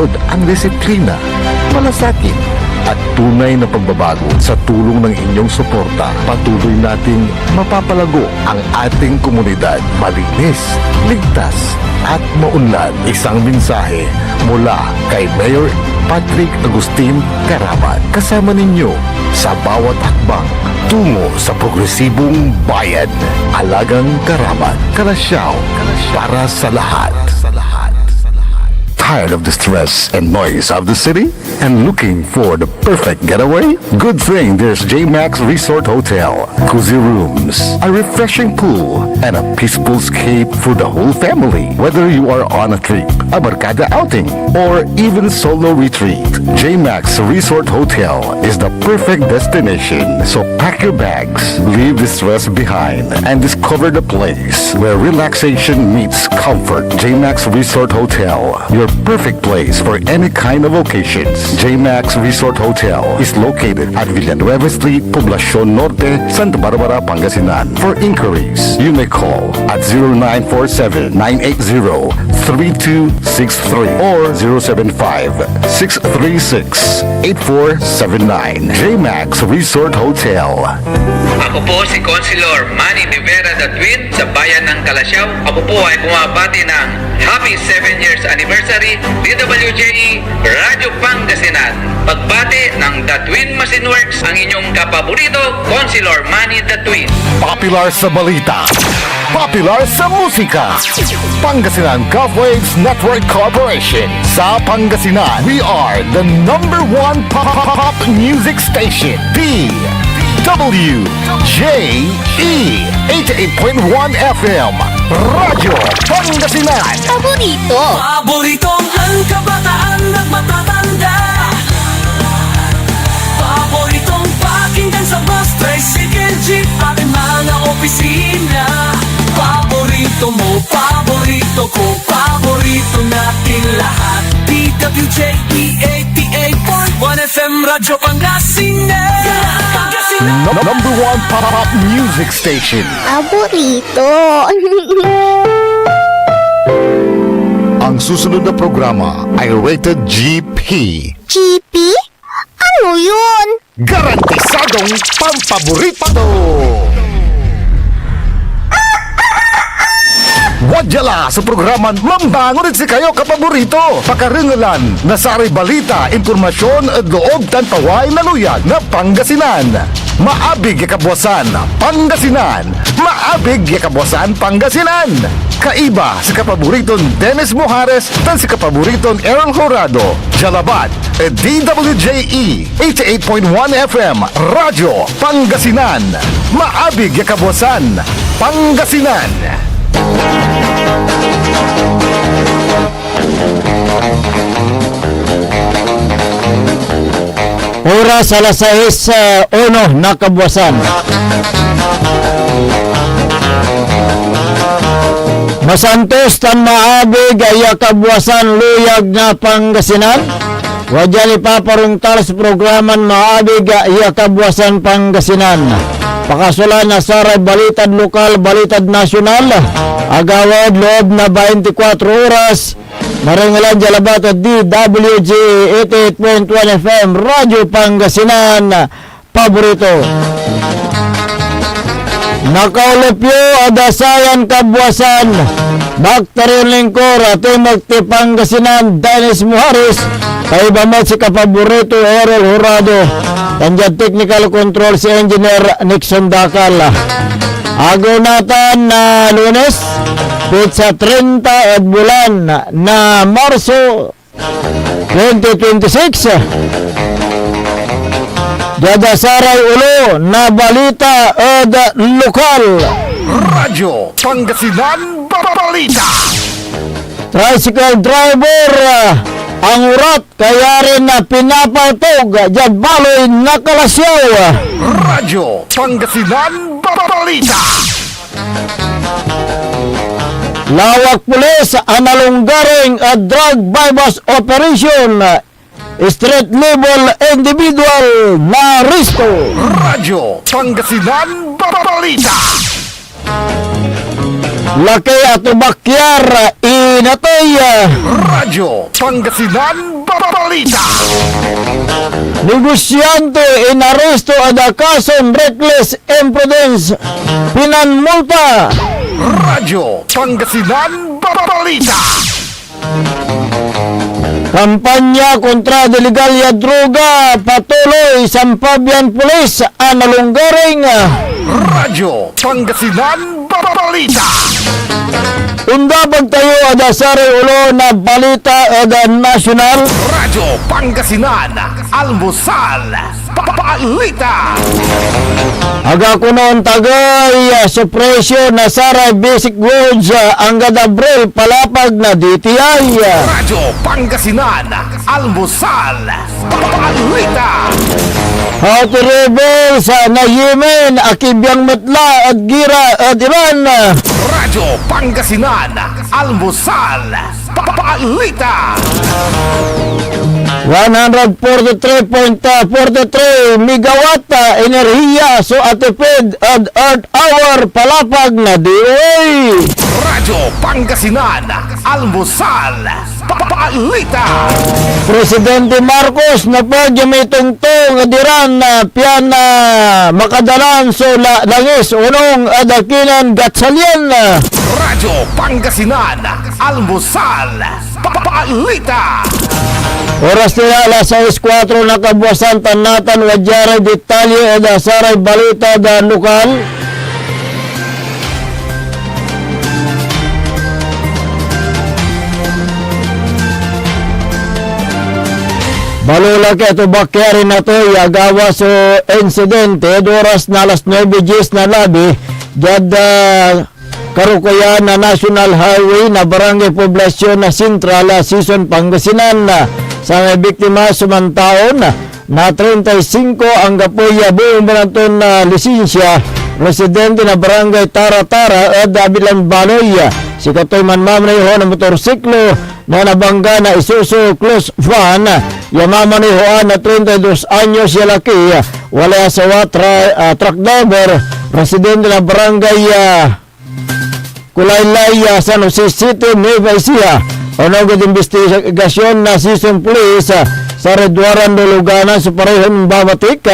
gayod ang disiplina, malasakit, at tunay na pagbabago. Sa tulong ng inyong suporta, patuloy nating mapapalago ang ating komunidad. Malinis, ligtas, at maunlad. Isang mensahe mula kay Mayor Patrick Agustin Caraman. Kasama ninyo sa bawat hakbang tungo sa progresibong bayan. Alagang Caraman, Kalasyaw, para sa lahat. Tired of the stress and noise of the city and looking for the perfect getaway? Good thing there's J-Max Resort Hotel. Cozy rooms, a refreshing pool, and a peaceful escape for the whole family. Whether you are on a trip, a barkada outing, or even solo retreat, J-Max Resort Hotel is the perfect destination. So pack your bags, leave the stress behind, and discover the place where relaxation meets comfort. J-Max Resort Hotel, your perfect place for any kind of occasions. J-Max Resort Hotel is located at Villanueva Street, Poblacion Norte, Santa Barbara, Pangasinan. For inquiries, you may call at 0947-980-3263 or 075-636-8479. J-Max Resort Hotel. Ako po si Consilor Manny De Vera the Twin sa bayan ng Kalasyaw. Ako po ay bumabati ng Happy 7 years anniversary DWJE Radyo Pangasinan. Pagbati ng The Twin Machine Works, ang inyong kapaborito, Consilor Manny the Twin. Popular sa balita, popular sa musika. Pangasinan Golfwaves Network Corporation. Sa Pangasinan, we are the #1 pop music station. WJE 88.1 FM Radyo Pangasinan. Paboritong ang kabataan at matatanda. Paboritong pakinggan sa bus, tricycle, jeep at mga opisina. Paborito mo, paborito ko, paborito natin lahat. DWJE 88.1 FM Radyo Pangasinan. #1 pop music station. Paborito. Ang susunod na programa ay rated GP. GP? Ano yun? Garantisadong pampaborito! Wadyala sa programan Mambangon si kayo kapaborito. Pakaringalan na sari balita, impormasyon at loob tanpaway na luyag na Pangasinan. Maabig yakabwasan Pangasinan. Maabig yakabwasan Pangasinan. Kaiba si kapaboriton Dennis Mojares tan si kapaboriton Errol Horado. Jalabat DWJE 88.1 FM Radyo Pangasinan. Maabig yakabwasan Pangasinan. Oras alas 6:01 na kabuwasan. Masantos tan maabig ay kabuwasan luyag na Pangasinan. Wadyan ipaparungtal sa programan maabig ay kabuwasan Pangasinan. Pakasulan na saray balitad lokal, balitad nasyonal. Agawad loob na 24 oras. Maringalan Jalabat at DWJ 88.1 FM Radyo Pangasinan. Paborito. Nakaulipyo adasayan kabuwasan. Bakteryon lingkor at magti Pangasinan Dennis Mojares. Kay bamot si kapaborito Errol Horado. Tandiyan technical control si Engineer Nixon Dakal. Agaw natin na Lunes, pizza 30 at bulan na Marso 2026. Dadasaray ulo na balita at lokal. Radyo Pangasinan Balita. Tricycle driver ang urat kaya rin na pinapatog dyan baloy na Kalasyaw. Radyo Pangasinan Balita. Lawak pulis analunggaring at drug bypass operation. Street level individual na risto. Radyo Pangasinan Balita. Laki at umakyar Gali na tayo. Radyo Pangasinan Balita. Negosyante inaresto ada kason reckless imprudence. Pinanmulta. Radyo Pangasinan Balita. Kampanya kontra delegalya droga patuloy Sampabian Pulis analunggaring. Radyo Pangasinan Balita. Undabag tayo ada sari ulo na balita ada nasyonal. Radyo Pangasinan Almusal Balita. Aga kunon tagay suppression na saray basic goods ang gadabril palapag na DTI. Radyo Pangasinan Almusal Balita. How to rebel sa nahimen akibiyang matla at gira at Iran. Radyo Pangasinan Almusal Balita. 143.43 megawatt enerhiya so atipid at earth hour palapag na DOA. Radyo Pangasinan Almusal Balita. Presidente Marcos na pagyamitungtong adiran na piyan na makadalan so langis unong adakinan gatsalyan. Radyo Pangasinan Almusal Balita. Oras nila alas 6:04 nakabuwasan tanatan wadyara detalye o da saray balita da lokal. Balula kaya ito bakyari na to yagawa so insidente oras na alas 9:10 na labi jad karukuyan na National Highway na Barangay Poblasyon na Sentral Season Pangasinan sa may biktima sumantaon na 35 ang kapuya buong bananton na lisensya residente na Barangay Tara-Tara at Dabilan Baloy si Katoy Manmamaneho na motorsiklo na nabangga na Isuzu close van yamamanehoan na 32 anyos siya laki wala asawa truck driver residente na Barangay Kulaylay San Jose City, Nueva Ecija. Onogod investigasyon na season police sa Redwaran Duluganan sa parehong Bamatik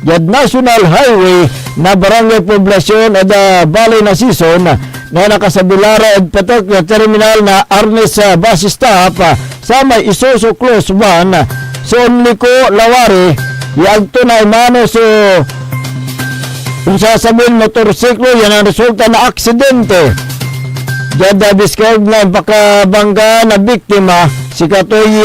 Jad National Highway na Barangay Poblasyon at Balay na season na nakasabilara at patok na terminal na Arnes bus stop sa may Isuzu close van so Liko Lawari yagto na imano so kung sasabihin motorsiklo yan ang resulta na aksidente. Jada describe na pakabangga na biktima si Katoy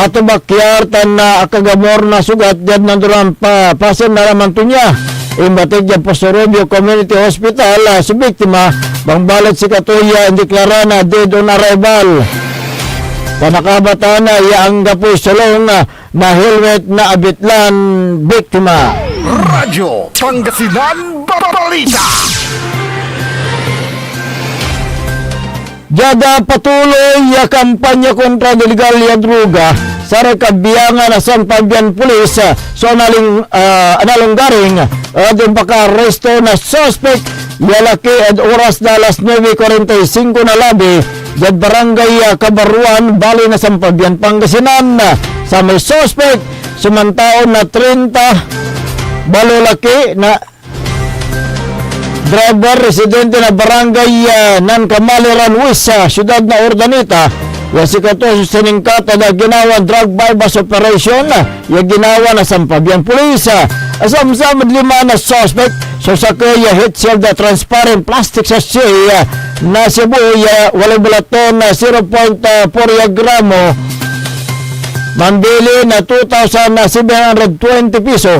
ato bakyar tan na akagamor na sugat jad nanduran pa pasen na raman to niya imbatig jad Posorobio Community Hospital si biktima bangbalat si Katoy indeklara na dead on arrival. Panakabata na ang gapoy sulong na helmet na abitlan biktima. Radyo Pangasinan Balita. Jada patuloy kampanya kontra delegalya droga sa rekabiyangan na Sampabian Pulis so analunggaring at yung paka-arresto na suspect yalaki at oras na alas 9:45 na labi jad Barangay Kabaruan Bali na Sampabian Pangasinan sa may suspect sumantaon na 30 balolaki na driver residente na Barangay Nancamaliran West siyudad na Urdaneta si Katoy siningkat na ginawa drug bypass operation ginawa na Sampabian Police asam-sam 5 na suspect so sa kaya hit seal the transparent plastic sachet na Cebu walay balaton na 0.4 gramo mambili na 2,720 piso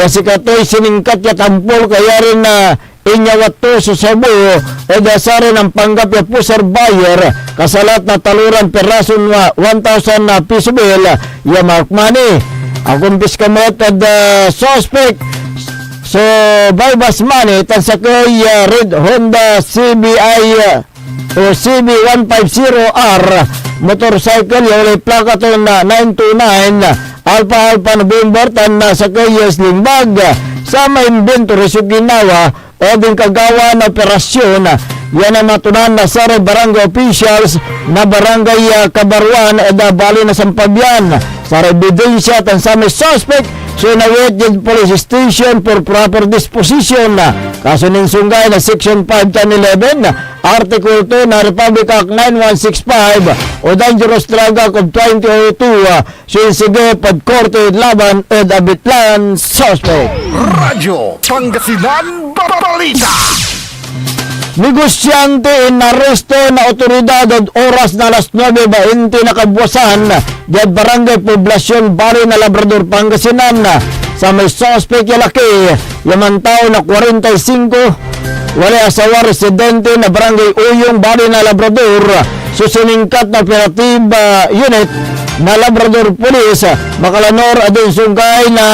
si Katoy siningkat tampol kaya rin na inyawat to sa Cebu o dasari ng panggap ya pusar buyer kasalat na taluran perason 1,000 na piso bill ya mark money ang kumpis kamot at suspect so bypass money tansakay red Honda CBI o CB150R motorcycle yung plaka to na 929 Alpha November tan sakay sling bag sa may inventory so ginawa o din kagawa na operasyon yan ang matunan na sa barangay officials na barangay Kabarwan bali na Sampagyan sa ebidensya tan sa may suspect sinawit yung police station for proper disposition kaso ning sunggay na section 51011 Article 2 na Republic Act 9165 o Dangerous Drug Act of 2002 sinsige pagkorte laban ed abitlan suspect. Radyo Pangasinan Balita. Negosyante inaresto na otoridad at oras na alas 9:20 na kabuwasan diad barangay Poblasyon Bari na Labrador, Pangasinan sa may suspect yung laki yaman tao na 45 wala asawa residente na barangay Uyong Bari na Labrador susiningkat na operative unit na Labrador Police Bakalanor adun sungkay na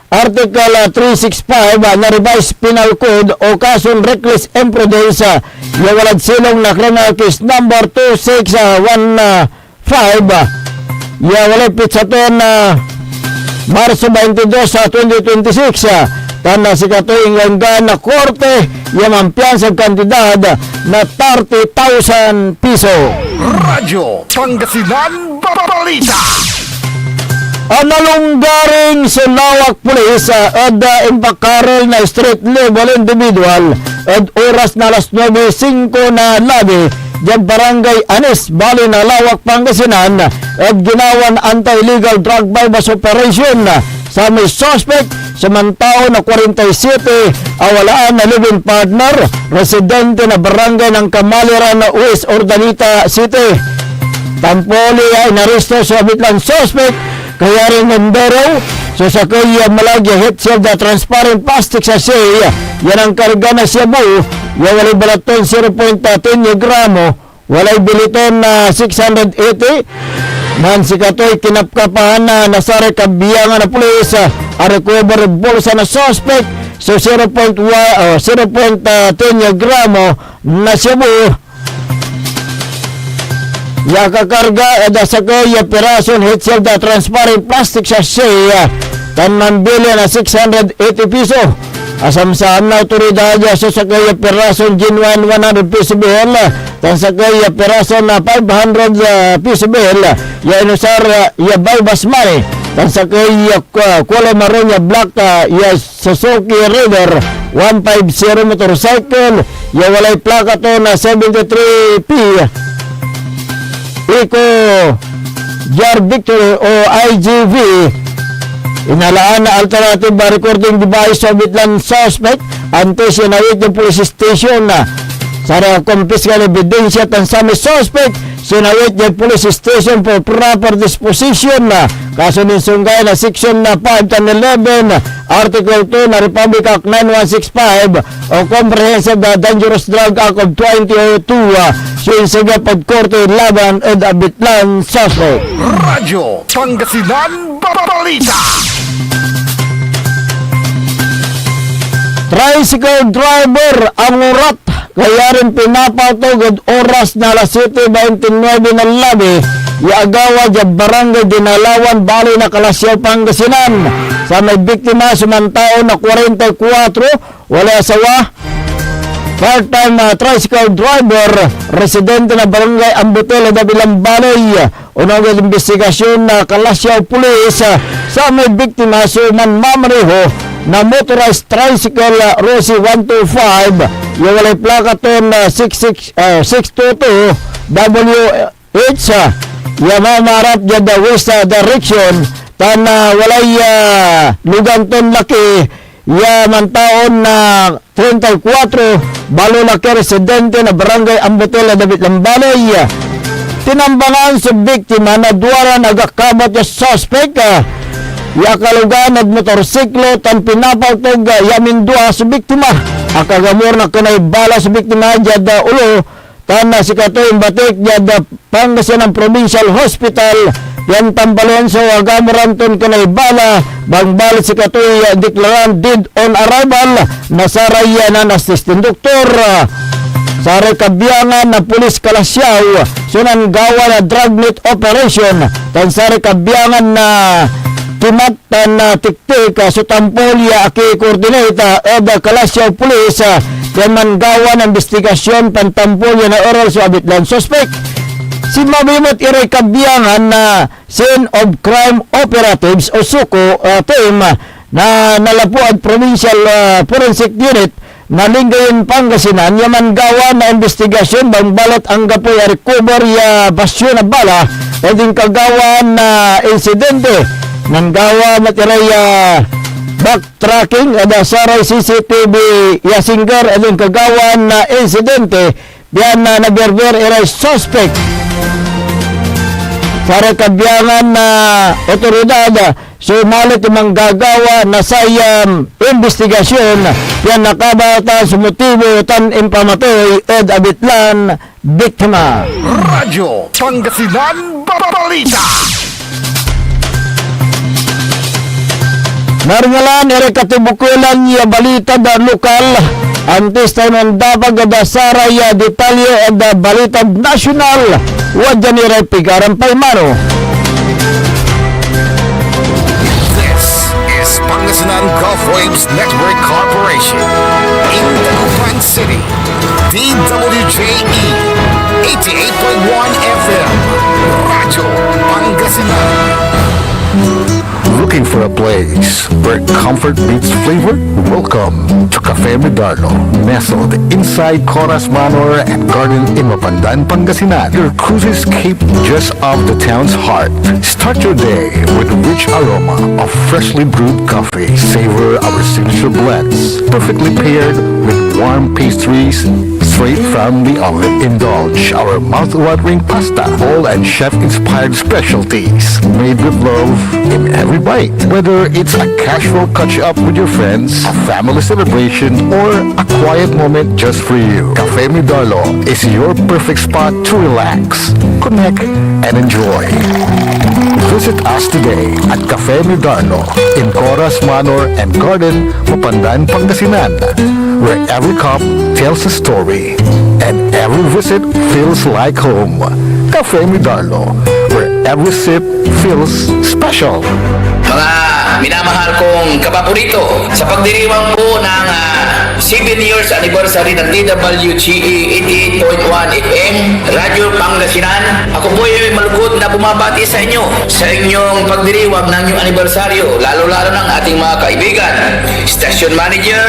Article 365 na Revised Penal Code o kasong reckless imprudence walad silong na criminal case number 2615 walay pitsaton Marso 22 sa 2026 tanda si katuing hanggang na korte yamampiyan sa kantidad na 30,000 piso. Radyo Pangasinan Balita. Analunggaring sa Lawak Police at impakaral na street level individual at oras na alas 9:05 na labi diyan barangay Anis, Bali na Lawak, Pangasinan at ginawan anti-illegal drug bypass operation sa may suspect samantao na 47 awalaan na living partner residente na barangay ng Kamaliran na West Ordanita City. Tampoli ay naresto sa abitlang suspect kaya rin Mondero so sa kaya malagya hit siya the transparent plastic sa siya yan ang karga na siya mo yan walay balaton 0.10 gramo walay biliton na 680 man si katoy kinapkapahan na nasari kabiyangan na pulis a recover bulsa na suspect so 0.10 gramo na siya mo ya kakarga eda sa kaya pirason hitsel da transparent plastic sa siya tanan bilya na 680 piso asam sa na autoridad so sa kaya pirason genuine 100 piso bill tan sa kaya pirason na 500 piso bill ya inusar ya bypass money tan sa kaya kuala maroon ya black ya Suzuki Raider 150 motorcycle ya walay plaka to na 73P Eco Jar Victory o IGV inalaan na alternative recording device sa bitlan suspect ante sinawit yung police station na sa confiscal ebidensya tan sa may suspect sinawit yung police station for proper disposition na kaso ng sunggay na section na 511 Article 2 na Republic Act 9165 o Comprehensive Dangerous Drug Act of 2002 sinsiga pagkorte laban ed abitlan suspect. Radyo Pangasinan Balita. Tricycle driver ang urat kaya rin pinapatugod oras na alas 7:29 ng labi iagawa dyan barangay Dinalawan, Bali na Kalasyaw, Pangasinan sa may biktima sumantao na 44 wala asawa part-time tricycle driver residente na barangay Ambutel Dabilang Balay unang investigasyon na Kalasyaw Police sa may biktima suman mamreho na motorized tricycle Rossi 125 yung walay plaka to na 622 WH yung mamarap dyan the west direction tan walay lugang ton laki yaman taon na 34 balo laki residente na barangay Ambutel David Lambalay tinambangan sa biktima na duwara nagakabat yung suspect yakalugan at motorsiklo tan pinapawtog yamin duha sa biktima akagamor na kanay bala sa biktima jada ulo tan si katoy batik jada Pangasinan Provincial Hospital yan tambalon so agamoranton kanay bala bangbal si katoy deklaran dead on arrival nasaraya na assistant doktor sa rekabiyangan na pulis Kalasyaw sunan gawa na dragnet operation tan sa rekabiyangan na Kimatan na tiktik sa Tampolya aki koordinata of the Calasiao Police yan manggawa ng investigasyon pantampolya na oral sa abitlan suspect. Si Mamimot Iray Kabiyangan na Scene of Crime Operatives o SUCO team na nalapuad Provincial Forensic Unit na Lingayen Pangasinan yaman gawa na investigasyon bang balot ang gapoy recover ya basyo na bala o din kagawa na insidente nang gawa matiray backtracking ada saray CCTV ya singer o din kagawa na insidente diyan na naberber iray suspect para kabiyangan na otoridad sumalit yung gagawa na sayang investigasyon yan nakabata sa motibo tan impamatay ed abitlan biktima. Radyo Pangasinan Balita. Naringalan ere katibukulan ya balita da lokal antes tayo ng dabag da saraya detalye da balita nasyonal wadyan ere pigaran paimano. This is Pangasinan Gulf Waves Network Corporation in Dagupan City. DWJE 88.1 FM. Radyo Pangasinan. Looking for a place where comfort meets flavor? Welcome to Cafe Medardo, nestled inside Coras Manor and Garden in Mapandan, Pangasinan. Your cruise escape just off the town's heart. Start your day with a rich aroma of freshly brewed coffee. Savor our signature blends, perfectly paired with warm pastries straight from the oven. Indulge our mouth-watering pasta, bowl and chef-inspired specialties made with love in every bite. Whether it's a casual catch-up with your friends, a family celebration, or a quiet moment just for you, Cafe Midalo is your perfect spot to relax, connect, and enjoy. Visit us today at Cafe Midalo in Coras Manor and Garden, Mapandan, Pangasinan, where every cup tells a story and every visit feels like home. Cafe Midalo, where every sip feels special. Mga minamahal kong kapaborito, sa pagdiriwang po ng 7 years anniversary ng DWGE 88.1 FM, Radyo Pangasinan, ako po ay malugod na bumabati sa inyo sa inyong pagdiriwang ng inyong anibersaryo, lalo-lalo ng ating mga kaibigan, Station Manager,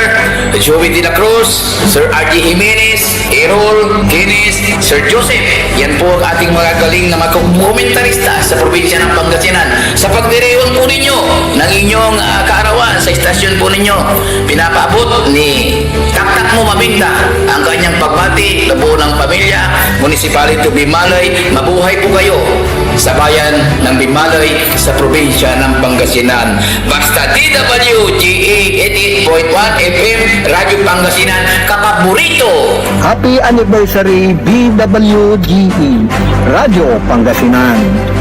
Joey De La Cruz, Sir R.G. Jimenez, Errol, Guinness, Sir Joseph. Yan po ang ating mga galing na magkomentarista sa probinsya ng Pangasinan. Sa pagdiriwang po ninyo ng inyong kaarawan sa istasyon po ninyo, pinapaabot ni Taktak Mo Mabinta ang kanyang pagbati, labo ng pamilya, Municipality of Bimalay. Mabuhay po kayo sa bayan ng Bimalay sa probinsya ng Pangasinan. Basta DWGE 88.1 FM, Radyo Pangasinan, kapaborito. Happy Anniversary DWGE, Radyo Pangasinan.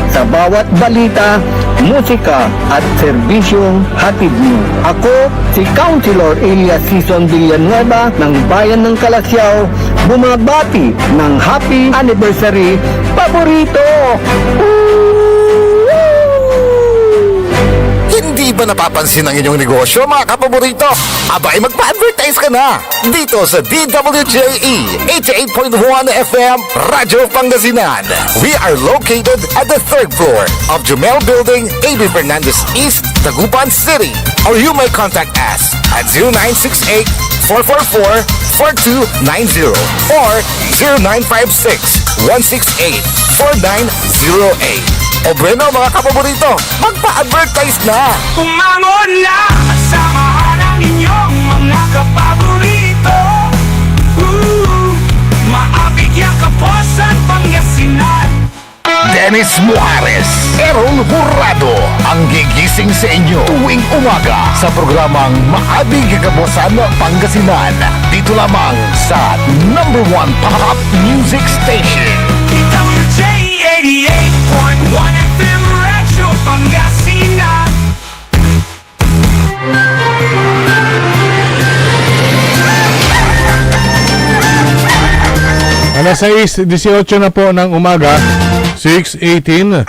Sa bawat balita, musika at serbisyong hatid niyo. Ako, si Councilor Elias Sison Villanueva ng Bayan ng Calasiao, bumabati ng Happy Anniversary paborito! Hindi ba napapansin ang inyong negosyo, mga kapaborito? Abay, magpa-advertise ka na dito sa DWJE 88.1 FM, Radyo Pangasinan. We are located at the 3rd floor of Jumel Building, A.B. Fernandez East, Dagupan City. Or you may contact us at 0968-444-4290 or 0956-168-4908. O bueno, mga kapaborito, magpa-advertise na! Umangon na! Samahan ang inyong mga kapaborito. Maabigyan ka po sa Pangasinan. Dennis Muarez, Errol Hurado, ang gigising sa inyo tuwing umaga sa programang Maabig Kagabosan Pangasinan. Dito lamang sa #1 Pop Music Station. DWJ 88.1 FM, Radyo Pangasinan. Alas 6:18 na po ng umaga, 6:18.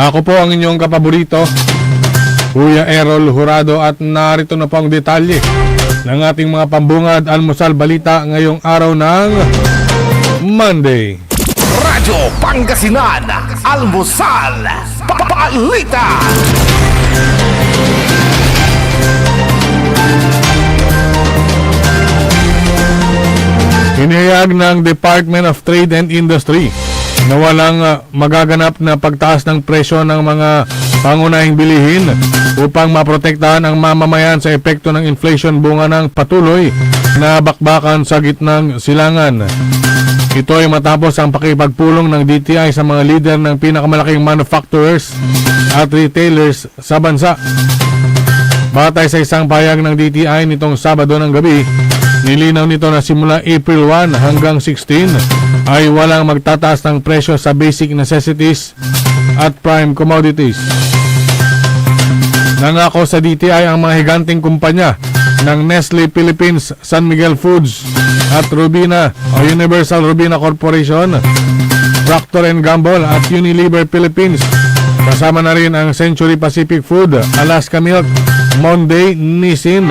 Ako po ang inyong kapaborito, Kuya Errol Jurado, at narito na po ang detalye ng ating mga pambungad almusal balita ngayong araw ng Monday. Radyo Pangasinan Almusal Balita. Inihayag ng Department of Trade and Industry na walang magaganap na pagtaas ng presyo ng mga pangunahing bilihin upang maprotektahan ang mamamayan sa epekto ng inflation bunga ng patuloy na bakbakan sa gitnang silangan. Ito ay matapos ang pakipagpulong ng DTI sa mga leader ng pinakamalaking manufacturers at retailers sa bansa. Batay sa isang pahayag ng DTI nitong Sabado ng gabi, nilinaw nito na simula April 1 hanggang 16 ay walang magtataas ng presyo sa basic necessities at prime commodities. Nangako sa DTI ang mga higanting kumpanya ng Nestle Philippines, San Miguel Foods at Robina o Universal Robina Corporation, Procter & Gamble at Unilever Philippines. Kasama na rin ang Century Pacific Food, Alaska Milk, Monday, Nissin,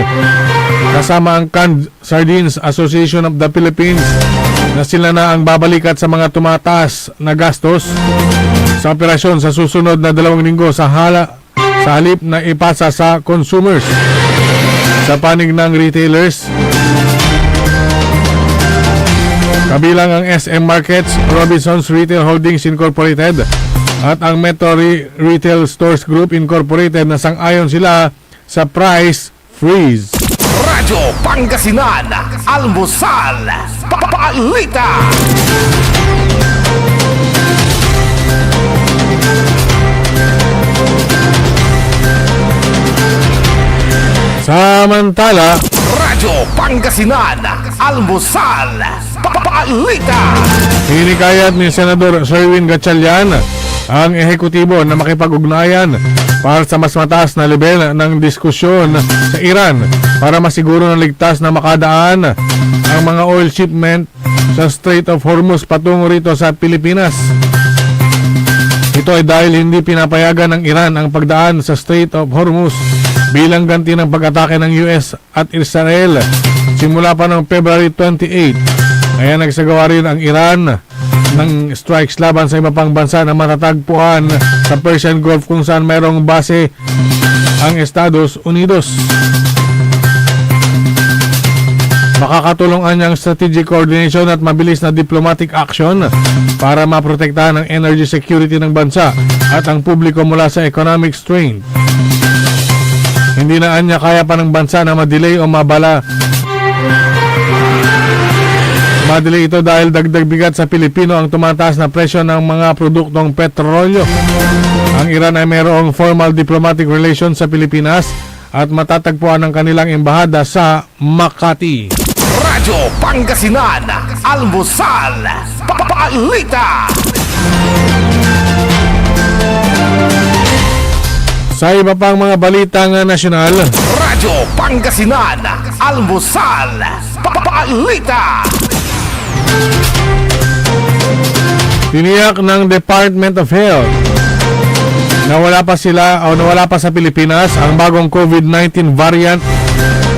kasama ang Canned Sardines Association of the Philippines na sila na ang babalikat sa mga tumataas na gastos sa operasyon sa susunod na 2 linggo sa halip na ipasa sa consumers. Sa panig ng retailers, kabilang ang SM Markets, Robinsons Retail Holdings Incorporated at ang Metro Retail Stores Group Incorporated na sang-ayon sila sa price freeze. Radyo Pangasinan Almusal Balita. Samantala, Radyo Pangasinan Almusal Balita. hinikayat ni Senador Sherwin Gatchalian ang ehekutibo na makipag-ugnayan para sa mas mataas na level ng diskusyon sa Iran para masiguro na ligtas na makadaan ang mga oil shipment sa Strait of Hormuz patungo rito sa Pilipinas. Ito ay dahil hindi pinapayagan ng Iran ang pagdaan sa Strait of Hormuz bilang ganti ng pag-atake ng US at Israel simula pa noong February 28. Kaya nagsagawa rin ang Iran ng strikes laban sa iba pang bansa na matatagpuan sa Persian Gulf kung saan mayroong base ang Estados Unidos. Makakatulong ang strategic coordination at mabilis na diplomatic action para maprotektahan ang energy security ng bansa at ang publiko mula sa economic strain. Hindi na anya kaya pa ng bansa na ma-delay o Madali ito dahil dagdag bigat sa Pilipino ang tumataas na presyo ng mga produktong petrolyo. Ang Iran ay mayroong formal diplomatic relations sa Pilipinas at matatagpuan ang kanilang embahada sa Makati. Radyo Pangasinan Almusal Balita. Sa iba pang mga balitang nasyonal, Radyo Pangasinan Almusal Balita. tiniyak ng Department of Health na nawala pa sa Pilipinas ang bagong COVID-19 variant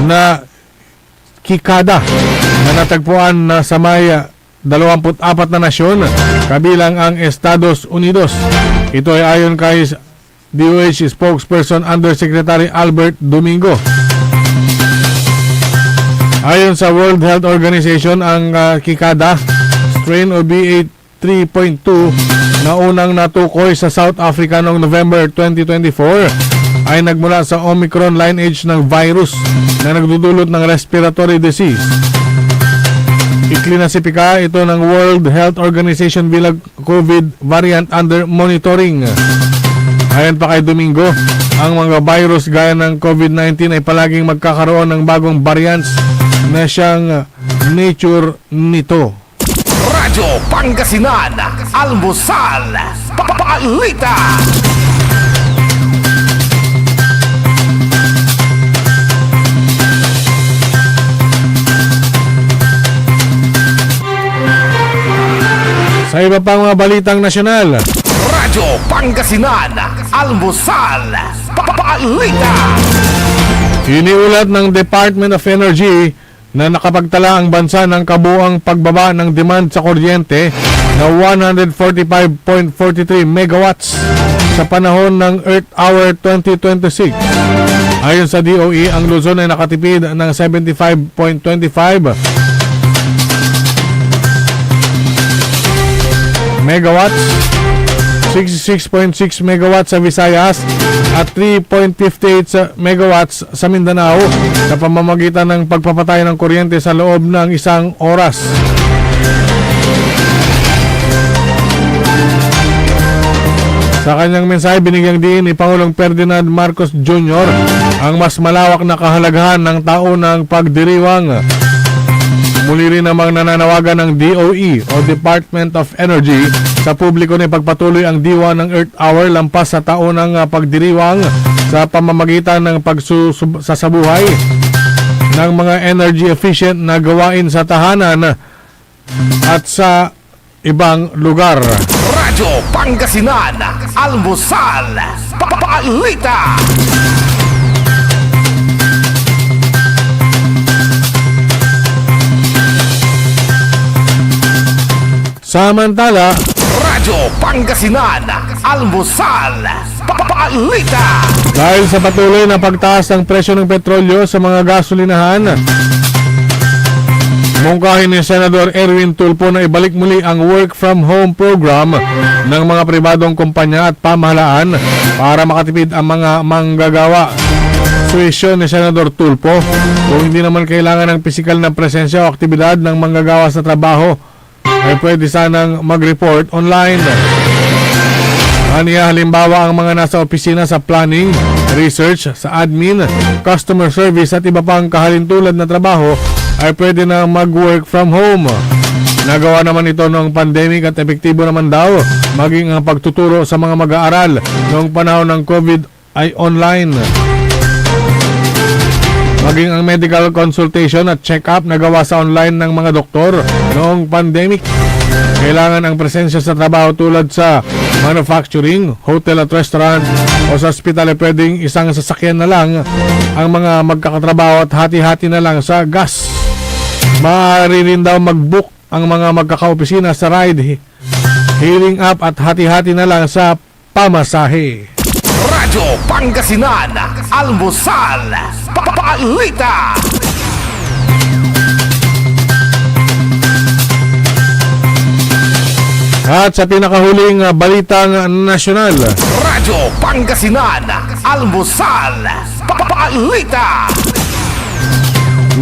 na Kikada na natagpuan na sa may 24 na nasyon kabilang ang Estados Unidos. Ito ay ayon kay DOH spokesperson Undersecretary Albert Domingo. Ayon sa World Health Organization, ang Kikada strain o BA.3.2 na unang natukoy sa South Africa noong November 2024 ay nagmula sa Omicron lineage ng virus na nagdudulot ng respiratory disease. Iklinasipika ito ng World Health Organization bilang COVID variant under monitoring. Ayon pa kay Domingo, ang mga virus gaya ng COVID-19 ay palaging magkakaroon ng bagong variants na siyang nature nito. Radyo Pangasinan Almusal Balita. Sa iba pang mga balitang nasyonal, Radyo Pangasinan, Almusal, Balita. Iniulat ng Department of Energy na nakapagtala ang bansa ng kabuang pagbaba ng demand sa kuryente na 145.43 megawatts sa panahon ng Earth Hour 2026. Ayon sa DOE, ang Luzon ay nakatipid ng 75.25 megawatts, 66.6 megawatts sa Visayas at 3.58 megawatts sa Mindanao sa pamamagitan ng pagpapatay ng kuryente sa loob ng isang oras. Sa kanyang mensahe, binigyang diin ni Pangulong Ferdinand Marcos Jr. ang mas malawak na kahalagahan ng taunang pagdiriwang. Muli rin namang nananawagan ng DOE o Department of Energy sa publiko na ipagpatuloy ang diwa ng Earth Hour lampas sa taunang pagdiriwang sa pamamagitan ng pagsasabuhay ng mga energy efficient na gawain sa tahanan at sa ibang lugar. Radyo Pangasinan, Almusal, Balita. Samantala, Radyo Pangasinan, Almusal, Balita. dahil sa patuloy na pagtaas ng presyo ng petrolyo sa mga gasolinahan, mungkahin ni Senador Erwin Tulfo na ibalik muli ang work from home program ng mga pribadong kumpanya at pamahalaan para makatipid ang mga manggagawa. Suwesyon ni Senador Tulfo, kung hindi naman kailangan ng pisikal na presensya o aktibidad ng manggagawa sa trabaho, ay pwede sanang mag-report online. Aniya, halimbawa ang mga nasa opisina sa planning, research, sa admin, customer service at iba pang kahalintulad na trabaho ay pwede na mag-work from home. Nagawa naman ito noong pandemic at epektibo naman daw, maging ang pagtuturo sa mga mag-aaral noong panahon ng COVID ay online. Maging ang medical consultation at check-up na gawa sa online ng mga doktor noong pandemic. Kailangan ang presensya sa trabaho tulad sa manufacturing, hotel at restaurant o sa hospital ay pwedeng isang sasakyan na lang ang mga magkakatrabaho at hati-hati na lang sa gas. Maaari rin daw mag-book ang mga magkakaopisina sa ride, healing up at hati-hati na lang sa pamasahe. Radyo Pangasinan, Almusal, Balita. At sa pinakahuling balitang nasyonal, Radyo Pangasinan, Almusal, Balita.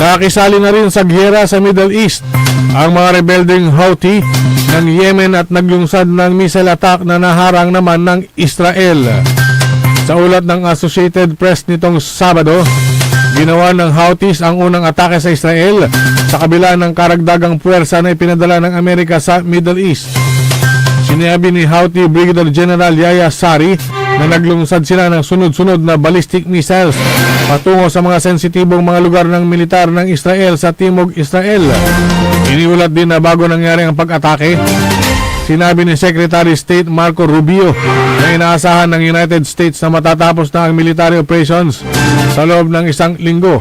nakisali na rin sa giyera sa Middle East ang mga rebeldeng Houthi ng Yemen at naglungsad ng missile attack na naharang naman ng Israel. Sa ulat ng Associated Press nitong Sabado, ginawa ng Houthis ang unang atake sa Israel sa kabila ng karagdagang puwersa na ipinadala ng Amerika sa Middle East. Sinabi ni Houthi Brigadier General Yahya Sari na naglungsad sila ng sunod-sunod na ballistic missiles patungo sa mga sensitibong mga lugar ng militar ng Israel sa Timog Israel. Iniulat din na bago nangyari ang pag-atake, sinabi ni Secretary of State Marco Rubio na inaasahan ng United States na matatapos na ang military operations sa loob ng isang linggo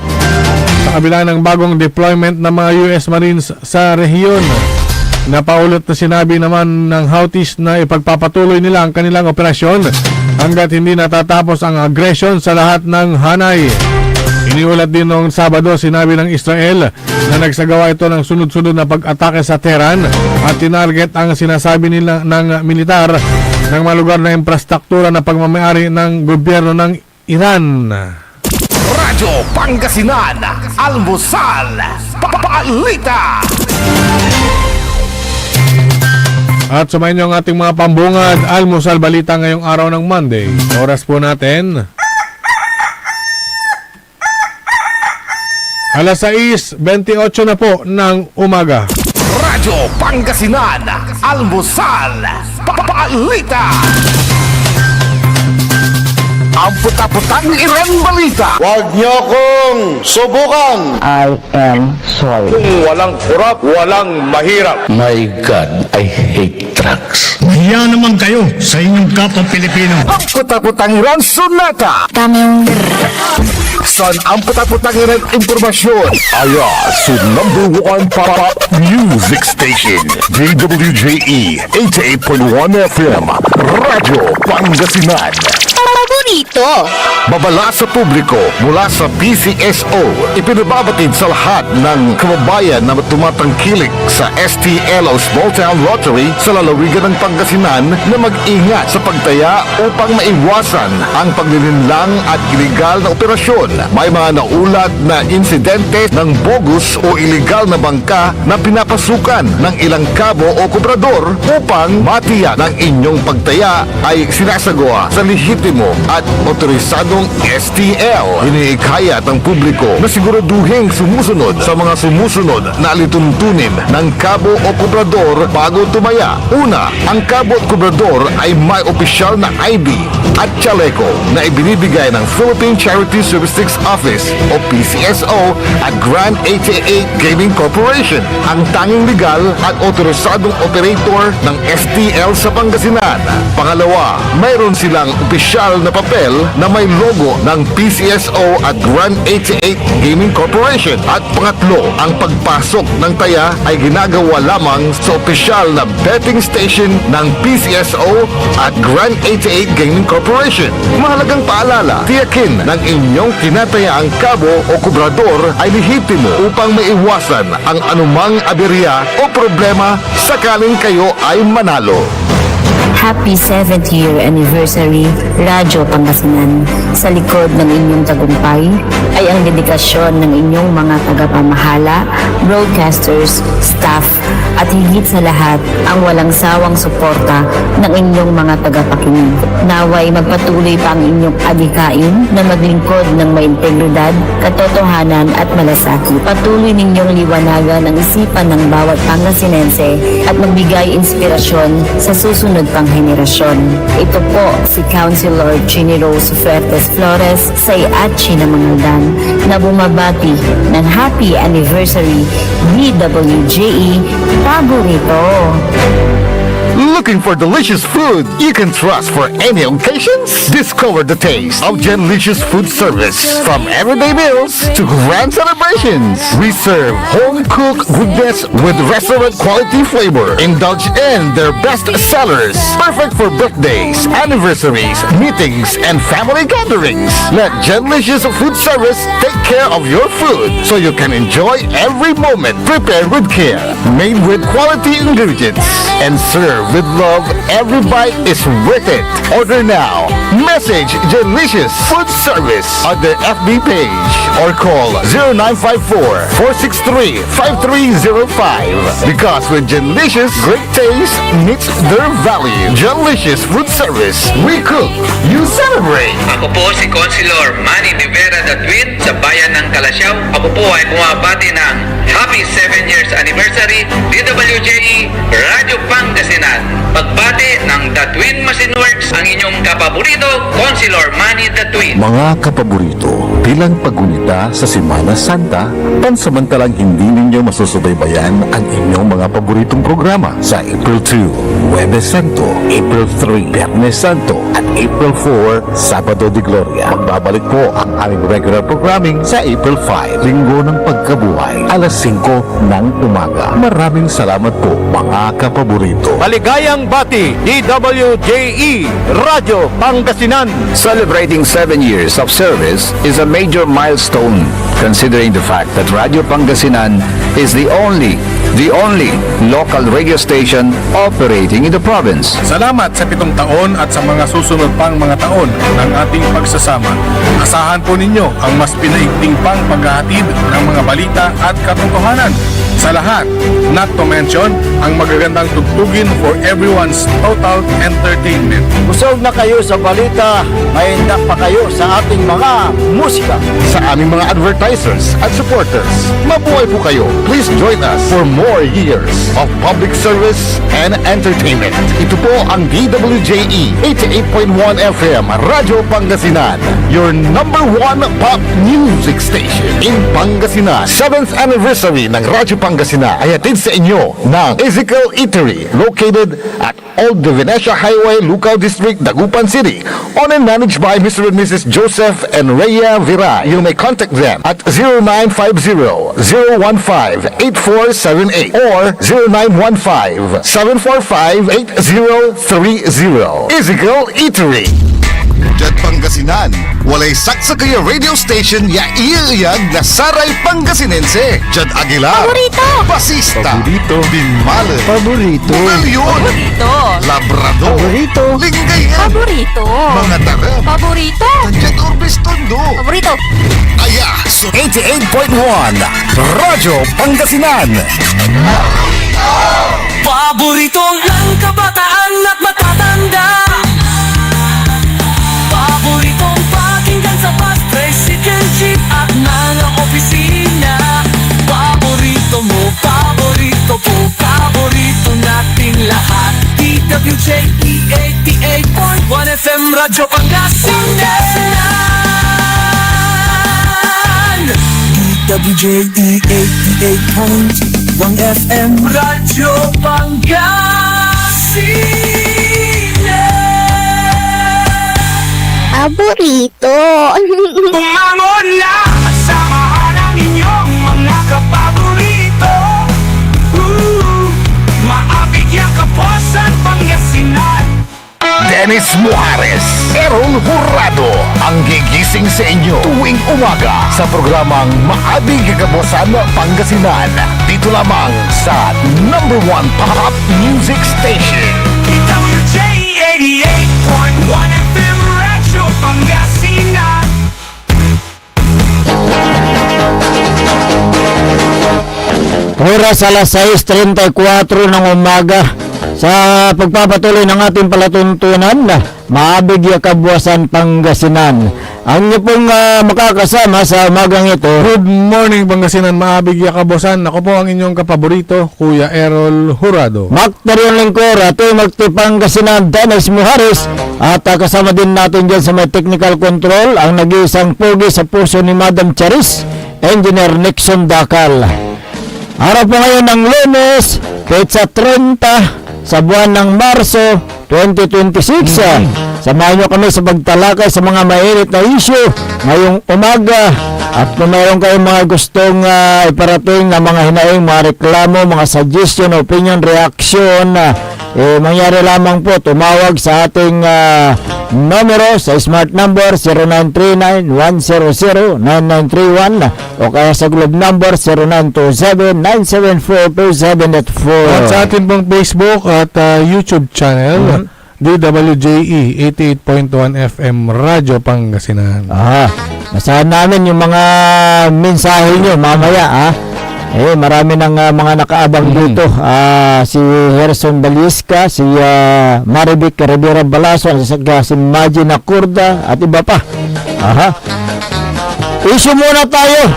sa kabila ng bagong deployment ng mga US Marines sa rehiyon. Napaulat na sinabi naman ng Houthis na ipagpapatuloy nila ang kanilang operasyon hanggat hindi natatapos ang aggression sa lahat ng hanay. Iniulat din noong Sabado, sinabi ng Israel na nagsagawa ito ng sunod-sunod na pag-atake sa Tehran at tinarget ang sinasabi nila ng militar ng mga lugar na infrastruktura na pagmamayari ng gobyerno ng Iran. Radyo Pangasinan, Almusal, Balita. At sumayin niyo ang ating mga pambungad almusal balita ngayong araw ng Monday. Oras po natin 6:28 na po ng umaga. Radyo Pangasinan, Almusal, Balita. Ang puta-putang Iran Balita. Huwag niyo kong subukan. I am sorry. Kung walang kurap, walang mahirap. My God, I hate trucks. My Hiya naman kayo sa inyong kapwa Pilipino. Puta-putangiran Sonata. San ang puta-putangiran impormasyon? Aya, sa number 1 pop music station. DWJE 88.1 FM. Radyo Pangasinan. Paborito. Babala sa publiko mula sa PCSO. Ipinababatid sa lahat ng kababayan na tumatangkilik sa STLO Small Town Lottery sa lalawigan ng Pangasinan na mag-ingat sa pagtaya upang maiwasan ang paglilinlang at iligal na operasyon. May mga naulat na insidente ng bogus o iligal na bangka na pinapasukan ng ilang kabo o kubrador upang matiyak ng inyong pagtaya ay sinasagawa sa lehitimo at otorisadong STL. Iniikayat ng publiko na siguraduhin sumusunod sa mga sumusunod na alituntunin ng kabo o kubrador bago tumaya. Una, ang kabo at kubrador ay may opisyal na ID at chaleco na ibinibigay ng Philippine Charity Statistics Office o PCSO at Grand 88 Gaming Corporation, ang tanging legal at otorisadong operator ng STL sa Pangasinan. Pangalawa, mayroon silang opisyal na papel na may logo ng PCSO at Grand 88 Gaming Corporation. At pangatlo, ang pagpasok ng taya ay ginagawa lamang sa opisyal na betting station ng PCSO at Grand 88 Gaming Corporation. Mahalagang paalala, tiyakin ng inyong kinatayaang kabo o kubrador ay lehitimo upang maiwasan ang anumang aberya o problema sakaling kayo ay manalo. Happy 7th year anniversary, Radyo Pangasinan. Sa likod ng inyong tagumpay ay ang dedikasyon ng inyong mga tagapamahala, broadcasters, staff, at higit sa lahat ang walang sawang suporta ng inyong mga tagapakinig. Naway magpatuloy pa ang inyong adhikain na maglingkod ng may integridad, katotohanan at malasakit. Patuloy ninyong liwanagan ang isipan ng bawat Pangasinense at magbigay inspirasyon sa susunod pang henerasyon. Ito po si Councilor Ginny Rose Fuertes Flores sa Iachi na Mangaldan na bumabati ng Happy Anniversary DWJE Paborito. Looking for delicious food you can trust for any occasions? Discover the taste of Genlicious Food Service. From everyday meals to grand celebrations, we serve home-cooked goodness with restaurant-quality flavor. Indulge in their best sellers, perfect for birthdays, anniversaries, meetings, and family gatherings. Let Genlicious Food Service take care of your food so you can enjoy every moment. Prepared with care, made with quality ingredients, and served with love. Every bite is worth it. Order now. Message Genlicious Food Service on their FB page or call 0954-463-5305. Because with Genlicious, great taste meets their value. Genlicious Food Service. We cook, you celebrate. Ako po si Councilor Manny De Vera the Twin sa bayan ng Calasiao. Ako po ay bumabati ng Happy 7 years anniversary DWJE Radyo Pangasinan. Pagbati ng The Twin Machine Works, ang inyong kapaborito, Councilor Manny the Twin. Mga kapaborito, bilang pagunita sa Semana Santa, pansamantalang hindi ninyo masusubaybayan ang inyong mga paboritong programa sa April 2, Huwebes Santo, April 3, Biyernes Santo, at April 4, Sabado de Gloria. Magbabalik po ang aming regular programming sa April 5, Linggo ng Pagkabuhay, alas 5 ng umaga. Maraming salamat po, mga kapaborito. Maligayang bati, DWJE Radyo Pangasinan. Celebrating 7 years of service is a major milestone, considering the fact that Radio Pangasinan is the only local radio station operating in the province. Salamat sa 7 taon at sa mga susunod pang mga taon ng ating pagsasama. Asahan po ninyo ang mas pinaigting pang paghahatid ng mga balita at katotohanan. Sa lahat, not to mention ang magagandang tugtugin for everyone's total entertainment. Busog na kayo sa balita, mahindak pa kayo sa ating mga musika. Sa aming mga advertisers at supporters, mabuhay po kayo. Please join us for more years of public service and entertainment. Ito po ang DWJE 88.1 FM Radyo Pangasinan, your number 1 pop music station in Pangasinan. 7th anniversary ng Radyo Pangasinan Pangasinan ay hatid sa inyo ng Ezekiel Eatery located at Old Venecia Highway, Lucao District, Dagupan City, owned and managed by Mr. and Mrs. Joseph and Rhea Vera. You may contact them at 0950-015-8478 or 0915-745-8030. Ezekiel Eatery. Jad Pangasinan, walay saksa kaya radio station ya iiyag na Saray Pangasinense. Jad Aguilar, Paborito! Basista, Binmalen, Paborito. Bugalyon, Paborito! Labrador, Paborito. Lingayen, Paborito! mga taram, Paborito! Jad Orbis Tondo. Paborito! Aya, so 88.1 Radyo Pangasinan. Paborito ng kabataan at matatanda. Paboritong pakinggan sa bus, tricycle, jeep at mga opisina. Paborito mo, paborito ko, paborito nating lahat. DWJE 88.1 FM Radyo Pangasinan. DWJE 88.1 FM Radyo Pangasinan. Paborito! Bumangon na at samahan ang inyong mga kapaborito. Maabigyan kapusan Pangasinan. Dennis Muarez, Errol Hurado, ang gigising sa inyo tuwing umaga sa programang Maabing Kagabosan Pangasinan. Dito lamang sa #1 Pop Music Station. DWJ 88.1 FM Radyo Pangasinan. Oras alas 6:34 ng umaga. Sa pagpapatuloy ng ating palatuntunan na Maabig Kabuasan Pangasinan. Ang inyo pong makakasama sa umagang ito. Good morning Pangasinan, Maabig Kabosan. Ako po ang inyong kapaborito, Kuya Errol Hurado. Magtarion Lingkor, Ate Magti Pangasinan, Dennis Muharis. At kasama din natin dyan sa may technical control ang nag-iisang pogi sa puso ni Madam Charis, Engineer Nixon Dakal. Araw po ngayon ng Lunes, petsa 30 sa buwan ng Marso 2026. Samahan nyo kami sa pagtalakay sa mga mainit na issue ngayong umaga. At kung mayroon kayong mga gustong iparating na mga hinaing, mga reklamo, mga suggestion, opinion, reaction, mangyari lamang po, tumawag sa ating numero sa smart number 0939-100-9931 o kaya sa globe number 0927-974-2784. At sa atin pong Facebook at YouTube channel, DWJE 88.1 FM Radyo Pangasinan. Basahan namin yung mga mensahe nyo mamaya. Marami ng mga nakaabang dito. Si Herson Balisca, si Marivic Rivera Balaso, si Magina Kurda at iba pa. Issue muna tayo.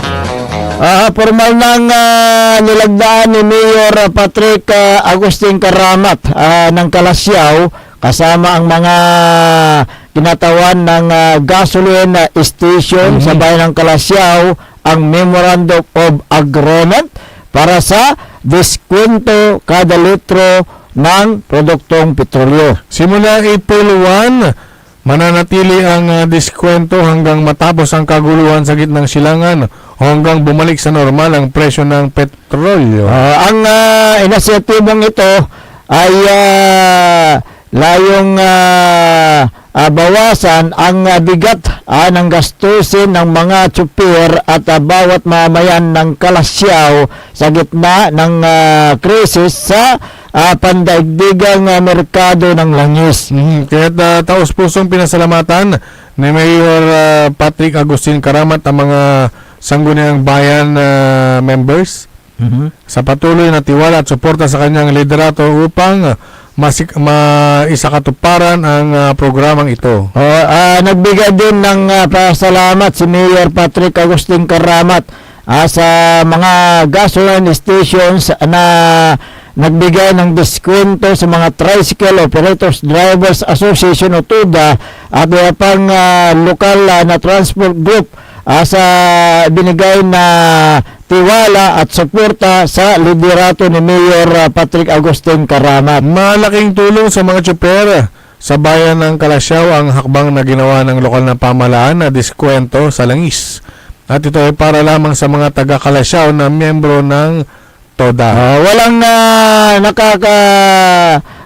Formal ng nilagdaan ni Mayor Patrick Agustin Karamat ng Kalasyaw kasama ang mga kinatawan ng gasoline station sa bayan ng Kalasyaw ang Memorandum of Agreement para sa diskwento kada litro ng produktong petrolyo. Simula April 1, mananatili ang diskwento hanggang matapos ang kaguluhan sa gitnang silangan o hanggang bumalik sa normal ang presyo ng petrolyo. Ang inisyatibong ito ay layong bawasan ang bigat ng gastusin ng mga tsuper at bawat mamayan ng Kalasyaw sa gitna ng krisis sa pandaigdigang merkado ng langis. Kaya taos-pusong pinasalamatan ni Mayor Patrick Agustin Karamat ang mga sangguniang bayan members sa patuloy na tiwala at suporta sa kanyang liderato upang maisakatuparan ang programang ito. Nagbigay din ng pasalamat si Mayor Patrick Agustin Karamat sa mga gasoline stations na nagbigay ng diskwento sa mga Tricycle Operators Drivers Association o TUDA at pang lokal na transport group sa binigay na tiwala at suporta sa liderato ni Mayor Patrick Agustin Karamat. Malaking tulong sa mga tsuper sa bayan ng Kalasyaw ang hakbang na ginawa ng lokal na pamahalaan na diskwento sa langis. At ito ay para lamang sa mga taga Kalasyaw na miyembro ng TODA. Walang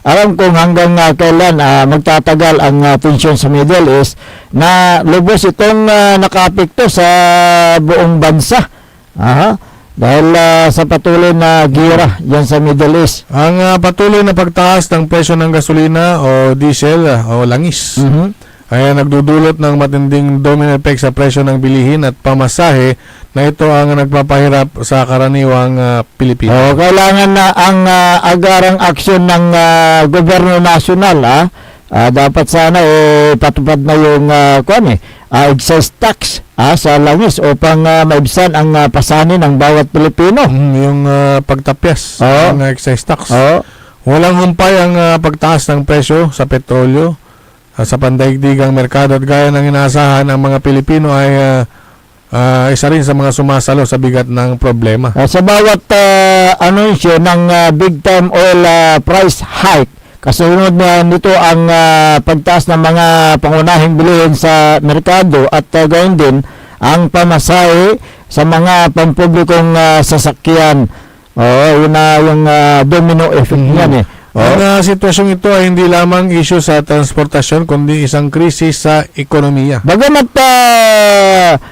alam kung hanggang kailan magtatagal ang tensyon sa Middle East na lubos itong nakaapekto sa buong bansa. Dahil sa patuloy na gira yan sa Middle East. Ang patuloy na pagtaas ng presyo ng gasolina o diesel o langis ay nagdudulot ng matinding domino effect sa presyo ng bilihin at pamasahe na ito ang nagpapahirap sa karaniwang Pilipino. Kailangan na ang agarang aksyon ng gobyerno nasyonal. Dapat sana patupad na yung excise tax sa langis upang maibsan ang pasanin ng bawat Pilipino. Yung pagtapyas ng excise tax. Walang humpay ang pagtaas ng presyo sa petrolyo sa pandaigdigang merkado at gaya ng inaasahan ang mga Pilipino ay isa rin sa mga sumasalo sa bigat ng problema. Sa bawat anunsyo ng big time oil price hike, kasunod nito ang pagtaas ng mga pangunahing bilihin sa merkado at gayon din ang pamasahe sa mga pampublikong sasakyan. Yun na yung domino effect niyan Ang sitwasyong ito ay hindi lamang issue sa transportasyon kundi isang krisis sa ekonomiya. Bagamat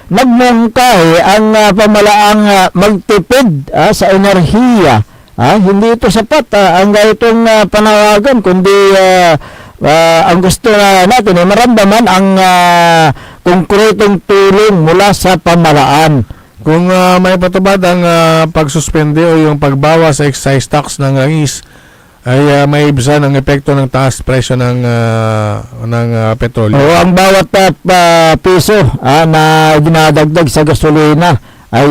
nagmungkahi ang pamalaang magtipid sa enerhiya, hindi ito sapat ang itong panawagan kundi ang gusto natin ay maramdaman ang konkretong tulong mula sa pamalaan. Kung may patubad ang pagsuspende o yung pagbawa sa excise tax ng langis ay maibsan ang epekto ng taas presyo ng petrolyo. Ang bawat piso na dinadagdag sa gasolina ay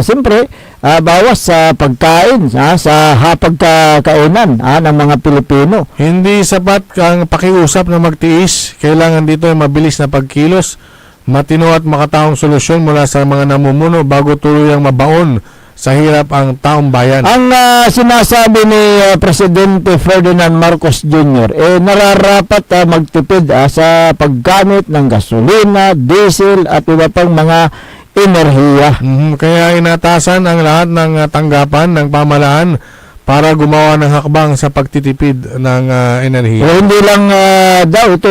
siyempre bawas sa pagkain, sa hapagkakainan ng mga Pilipino. Hindi sapat ang pakiusap na magtiis. Kailangan dito ay mabilis na pagkilos, matino at makataong solusyon mula sa mga namumuno bago tuluyang mabaon sa hirap ang taong bayan. Ang sinasabi ni Presidente Ferdinand Marcos Jr. nararapat magtipid sa paggamit ng gasolina, diesel at iba pang mga enerhiya. Kaya inatasan ang lahat ng tanggapan ng pamahalaan para gumawa ng hakbang sa pagtitipid ng enerhiya. Hindi lang daw ito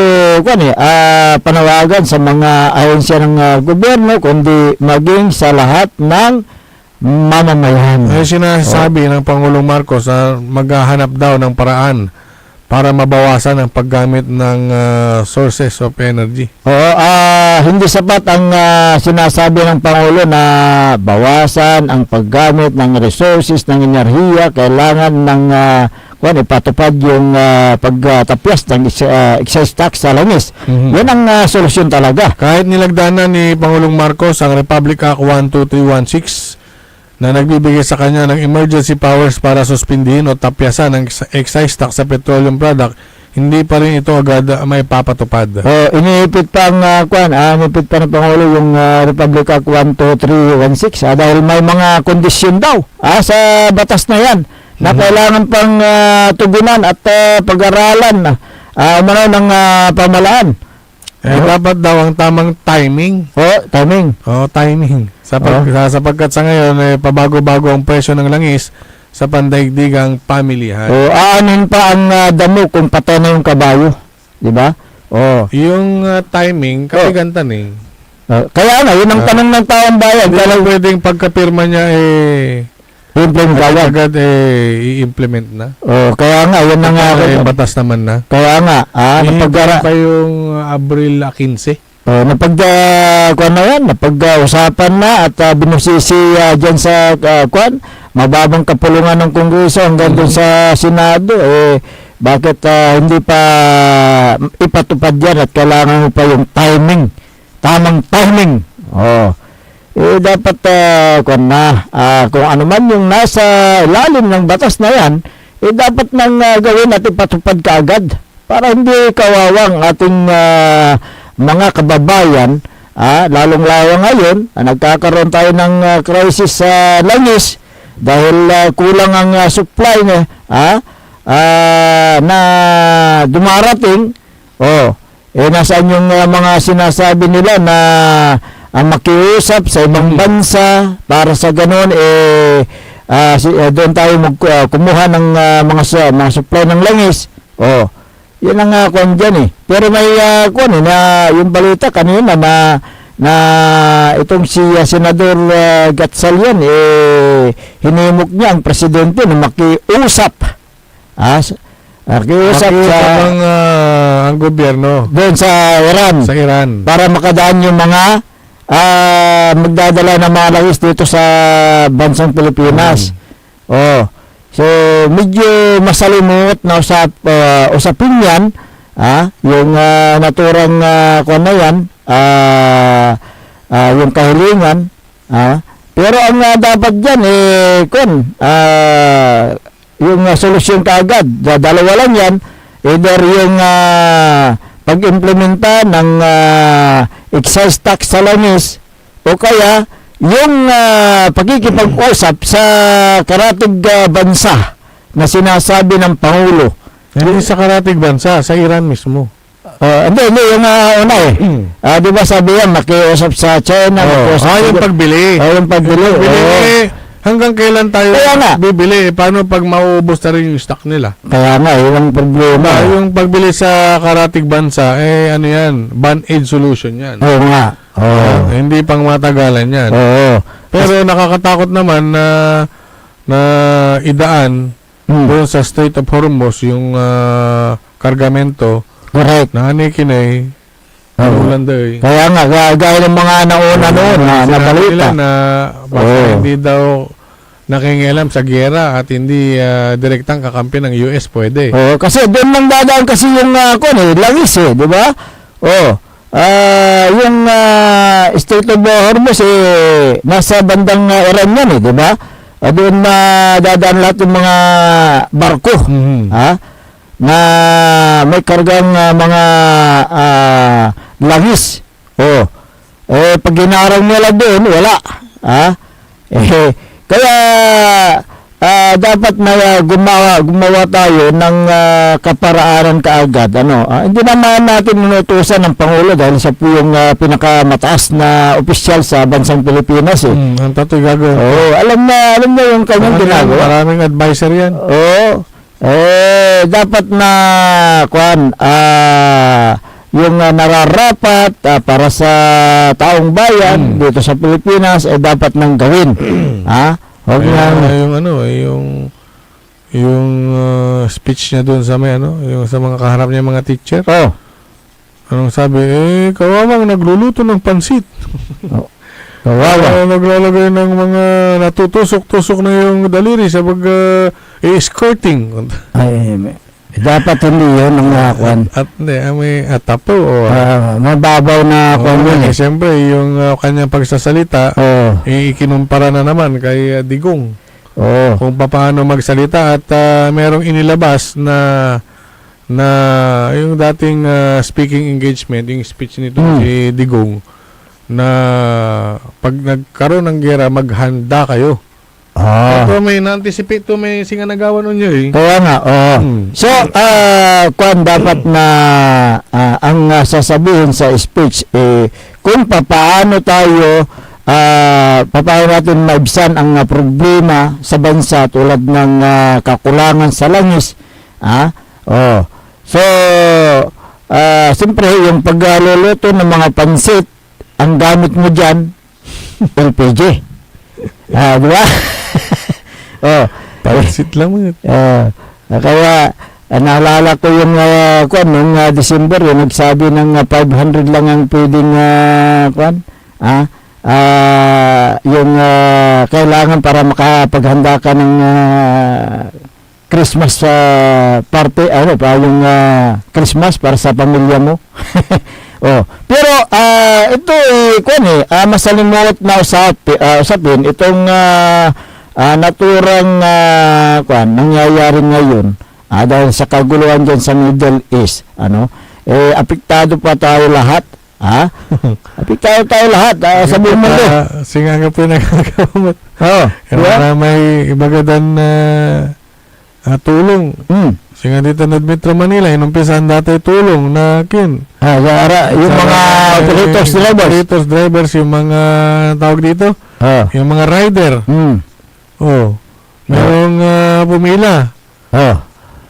panawagan sa mga ahensya ng gobyerno kundi maging sa lahat ng mamamayan. Ay sinasabi ng Pangulong Marcos na maghahanap daw ng paraan para mabawasan ang paggamit ng sources of energy. Hindi sapat ang sinasabi ng Pangulo na bawasan ang paggamit ng resources ng enerhiya. Kailangan ng ipatupad yung pagtapyas ng excise tax sa langis. Yan ang solusyon talaga. Kahit nilagdanan ni Pangulong Marcos ang Republic Act 12316 na nagbibigay sa kanya ng emergency powers para suspindihin o tapyasan ng excise tax sa petroleum product, hindi pa rin ito agad may papatupad. Iniipit pa ang inipit pa ng Pangulo yung Republic Act 12316 dahil may mga kondisyon daw sa batas na yan na kailangan pang tugunan at pag-aralan ng pamahalaan. Dapat daw ang tamang timing. Timing. Timing. Sapagkat sa ngayon, pabago-bago ang presyo ng langis sa pandaigdigang pamilihan. Aanin pa ang damo kung patay na yung kabayo. Di ba? Yung timing, kapigantan kaya yun ang tanong ng taong bayan. Hindi lang pwedeng pagkapirma niya agad i-implement na. Kaya nga, yun na nga. Batas naman na. Kaya nga, kayong Abril 15. Napag-usapan na at binusisi dyan sa mababang kapulungan ng Kongreso hanggang dun sa Senado. Bakit hindi pa ipatupad yan at kailangan mo pa yung timing, tamang timing. Dapat kung ano man yung nasa ilalim ng batas na yan, dapat nang gawin at ipatupad kaagad para hindi kawawang ating mga kababayan lalong-lalo ngayon, nagkakaroon tayo ng crisis sa langis dahil kulang ang supply na dumarating. Nasaan yung mga sinasabi nila na makiusap sa ibang bansa para sa ganun doon tayo kumuha ng mga supply ng langis. Yan ang kwan dyan Pero may na yung balita kanina na itong si Senador Gatchalian hinimok niya ang presidente na makiusap. Makiusap ang gobyerno doon sa Iran. Para makadaan yung mga magdadala ng mga langis dito sa bansang Pilipinas. So medyo masalimot na usapin yan, yung naturang kuwan na yan, yung kahilingan, pero ang dapat dyan yung solusyon kaagad, dalawa lang yan, either yung pag-implementa ng excise tax sa langis o kaya yung pagkikipag-usap sa karatig bansa na sinasabi ng Pangulo. Hindi sa karatig bansa, sa Iran mismo. Hindi, yung una di ba sabi yan, makiusap sa China. Yung pagbili. Yung pagbili. Hanggang kailan tayo bibili? Paano pag mauubos na rin yung stock nila? Kaya nga, yung problema. Yung pagbili sa karatig bansa, ano yan? Band-aid solution yan. Oo nga. Hindi pang matagalan yan. Pero nakakatakot naman na idaan doon sa Strait of Hormuz yung kargamento. Correct. Na anikinay. Kaya nga, gaya ng mga nauna noon na balita. Na basta hindi daw nakingialam sa giyera at hindi direktang kakampi ng US pwede. Kasi doon lang dadaan kasi yung langis di ba? Yung Strait of Hormuz nasa bandang Iran yan di ba? Doon na dadaan lahat yung mga barko na may kargang mga langis. Pag ginarang nila doon, wala. Kaya dapat na gumawa tayo ng kaparaanan kaagad. Hindi naman natin inutusan ng Pangulo dahil siya po yung pinakamataas na opisyal sa bansang Pilipinas. Ang tato'y gagawin. Alam na yung kanyang ginagawa. Maraming advisor yan. Dapat na yung nararapat para sa taong bayan dito sa Pilipinas dapat nang gawin. Yung speech niya doon sa yung sa mga kaharap niya mga teacher. Anong sabi? Kawawang nagluluto ng pansit. Kawawa. Naglalagay ng mga natutusok-tusok na yung daliri sa escorting. Dapat hindi yun ang kwan. At may atapo. Mababaw na kwan yun. Siyempre, yung kanyang pagsasalita, ikinumpara na naman kay Digong. Kung paano magsalita at merong inilabas na yung dating speaking engagement, yung speech nito si Digong, na pag nagkaroon ng gera, maghanda kayo. Ito may na-anticipate to, may singanagawan ninyo Kaya nga, So, kwan dapat na ang sasabihin sa speech kung paano tayo paano natin maibsan ang problema sa bansa tulad ng kakulangan sa langis. So, siyempre, yung pagluluto ng mga pansit, ang gamit mo dyan, LPG. Di ba? Pansit lang mo. Kaya, naalala ko yung nung December, yung nagsabi ng 500 lang ang pwedeng yung kailangan para makapaghanda ka ng Christmas party, yung Christmas para sa pamilya mo. Pero ito masalimuot na usapin itong naturang nangyayari ngayon dahil sa kaguluhan dyan sa Middle East. Apektado pa tayo lahat Apektado tayo lahat sa buong mundo. Singa nga po nagagamot. Oh, Para may ibagadan na tulong. Singa dito na Metro Manila, inumpisahan dati tulong na kin. Yung mga operators drivers. Operators drivers, yung mga tawag dito, yung mga rider. Merong pumila.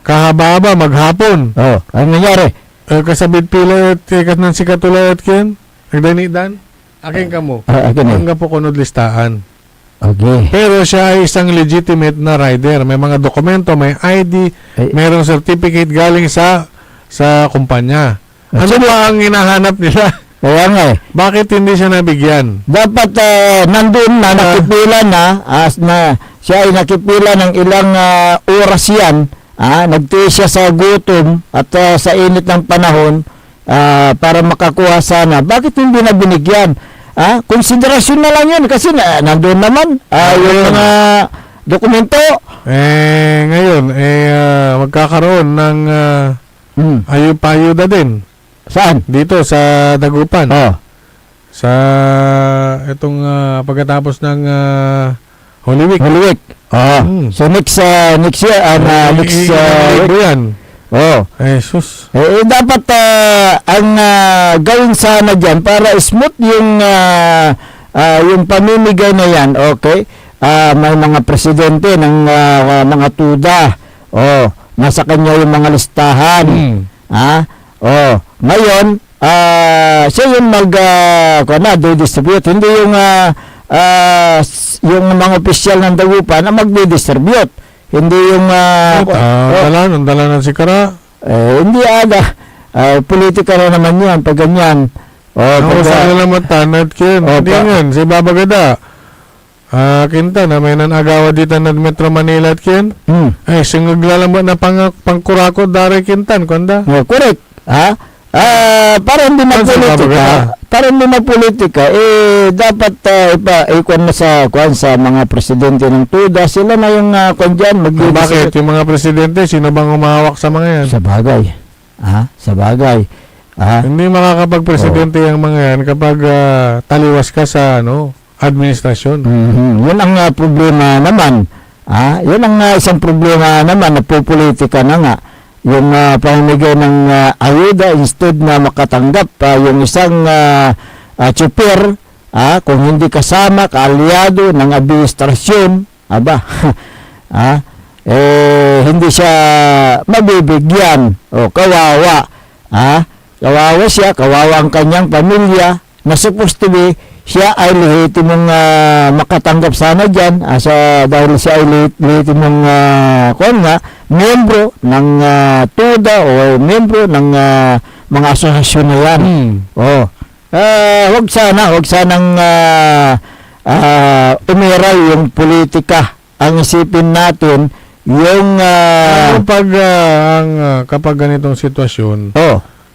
Kahaba-haba, maghapon. Ano nangyari? Kasabit pila at ng si Katulayat kin. Nagdanidan. Aking kamo. Hanggang po kunod listahan. Okay. Pero siya ay isang legitimate na rider. May mga dokumento, may ID, mayroong certificate galing sa kumpanya. Ano ba ang hinahanap nila? Kaya nga Bakit hindi siya nabigyan? dapat nandun na nakipila na siya ay nakipila ng ilang oras yan. Nagtiis siya sa gutom at sa init ng panahon para makakuha sana. Bakit hindi na binigyan? Konsiderasyon na lang yun kasi nandun naman yung mga dokumento. Ngayon, magkakaroon ng ayuda din. Saan? Dito sa Dagupan. Sa itong pagkatapos ng Holy Week. Holy Week. So next year, next week. Yan. Jesus. Dapat ang gawin sana dyan para smooth yung pamimigay na yan, okay? May mga presidente ng mga tuda. Nasa kanya yung mga listahan. Ngayon, siya yung distribute. Hindi yung mga opisyal ng Dagupan na magdi-distribute. Hindi yung dala ng sikara. hindi politika na naman yan pag ganyan. Saan naman tanad kin? Hindi nga, si Babagada. Kinta na may nanagawa dito na Metro Manila at kin. Ay, singaglalaman na pangkurako dari kintan, kanda? Correct. Para hindi mapolitika, dapat ikon na sa mga presidente ng TUDA, sila na yung dyan. Bakit? Yung mga presidente, sino bang umahawak sa mga yan? Sa bagay. Hindi makakapag-presidente yung mga yan kapag taliwas ka sa administrasyon. Yun ang problema naman. Yun ang isang problema naman na politika na nga. Yung pamimigay ng ayuda instead na makatanggap yung isang chuper kung hindi kasama, kaalyado ng administrasyon, hindi siya mabibigyan. Kawawa. Kawawa siya, kawawa ang kanyang pamilya na supposed to be siya ay lehitimong makatanggap sana dyan dahil siya ay lehitimong membro ng TUDA o membro ng mga asosasyon na yan. Huwag sanang umiral yung politika. Ang isipin natin yung kapag ganitong sitwasyon,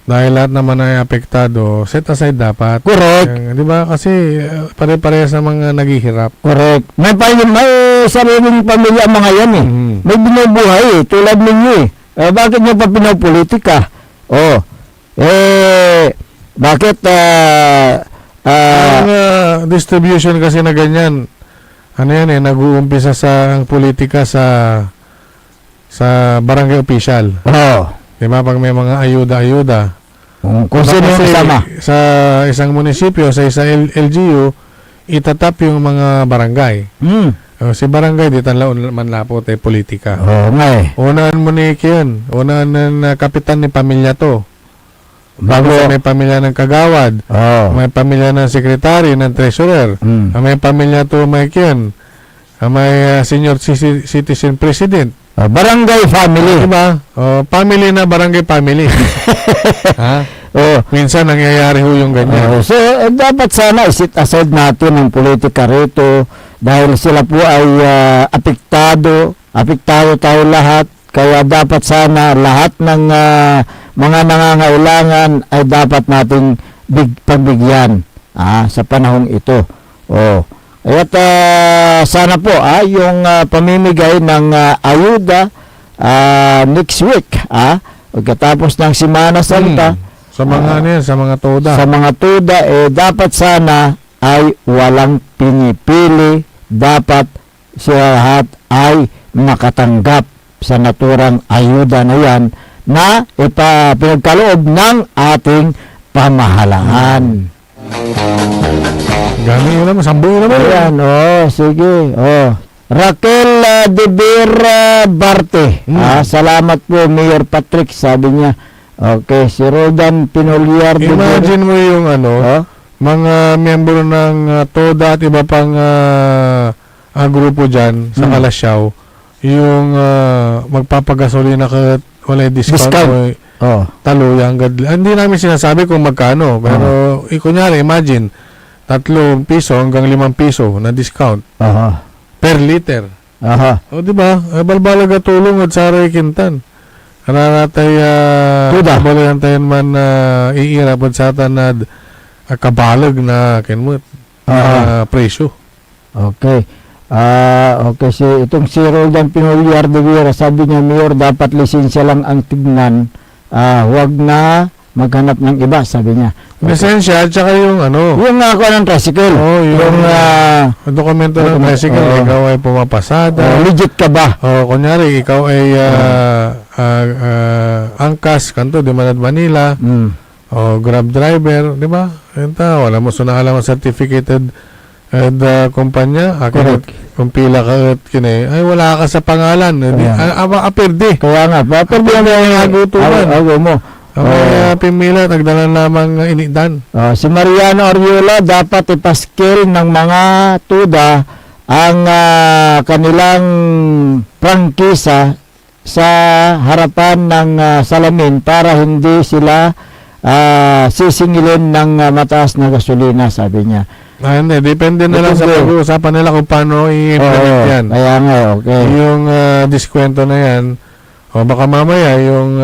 dahil lahat naman ay apektado, set aside dapat. Correct. Di ba? Kasi pare-parehas na mga naghihirap. Correct. May sariling pamilya mga yan May binubuhay tulad ninyo bakit nyo pa pinopolitika? Bakit ang distribution kasi na ganyan, nag-uumpisa sa ang politika sa barangay official. Diba, pag may mga ayuda, kung sino yung kasama sa isang munisipyo, sa isang LGU, itatap yung mga barangay. Si barangay, di tanlaon man lapot politika. Unaan mo ni Kian, unaan ng kapitan ni pamilya to. Bago may pamilya ng kagawad, may pamilya ng sekretary, ng treasurer, may pamilya to may Kian, may senior citizen president. Barangay family. Diba? Family na barangay family. Minsan nangyayari ho yung ganyan. So, dapat sana isit aside natin ang politika rito dahil sila po ay apektado tayo lahat. Kaya dapat sana lahat ng mga nangangailangan ay dapat nating pagbigyan sa panahong ito. At sana po yung pamimigay ng ayuda next week pagkatapos ng Semana Santa Sa mga ano yan, sa mga toda. Sa mga tuda, dapat sana ay walang pinipili. Dapat sila lahat ay makatanggap sa naturang ayuda na yan na pinagkaloob ng ating pamahalaan. Gano'n yun naman, sambo yun naman. Ayan, sige. Raquel de Vera Barte. Salamat po, Mayor Patrick, sabi niya. Okay, si Rodan Pinolyar de Vera. Imagine mo yung mga miyembro ng TODA at iba pang grupo dyan sa Kalasyaw, yung magpapagasolina ka wala discount. Taluyang. Hindi namin sinasabi kung magkano, pero kunyari, imagine, 3 piso hanggang 5 piso na discount per liter. O diba? Balbalaga tulong at saray kintan. Karanatay kabalayan tayo man iirap at sa tanad kabalag na kinmut presyo. Okay. Okay, itong si Roldan Pinolyar de Vera, sabi niya, Mayor, dapat lisensya lang ang tignan. Huwag na maghanap ng iba, sabi niya. Lisensya at saka yung yung ako ng tricycle. Yung dokumento ng tricycle, ikaw ay pumapasada. Legit ka ba? Kunyari, ikaw ay angkas, kanto, di Manad Manila, grab driver, di ba? Wala mo sunahalang certificated kumpanya. Kung pila ka at kinay, ay wala ka sa pangalan. Apirdi. Kaya nga, apirdi ang nagutuman. mo. Pimila, nagdala lamang inidan. Si Mariano Ariola, dapat ipaskil ng mga tuda ang kanilang prangkisa sa harapan ng salamin para hindi sila sisingilin ng mataas na gasolina, sabi niya. Hindi, depende na lang sa pag-uusapan nila kung paano i-implement yan. Kaya nga, okay. Yung diskwento na yan, baka mamaya yung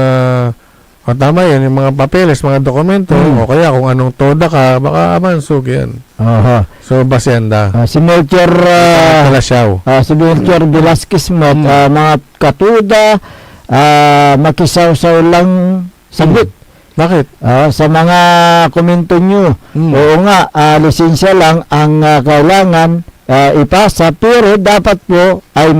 tama yan, yung mga papeles, mga dokumento, o kaya kung anong toda ka, baka amansog yan. So, basyenda. Si Melchior Kalasyaw. Si Melchior Velasquez mo, mga katuda, makisawsaw lang saglit. Bakit? Sa mga komento nyo, oo nga, lisensya lang ang kailangan ipasa, pero dapat po ay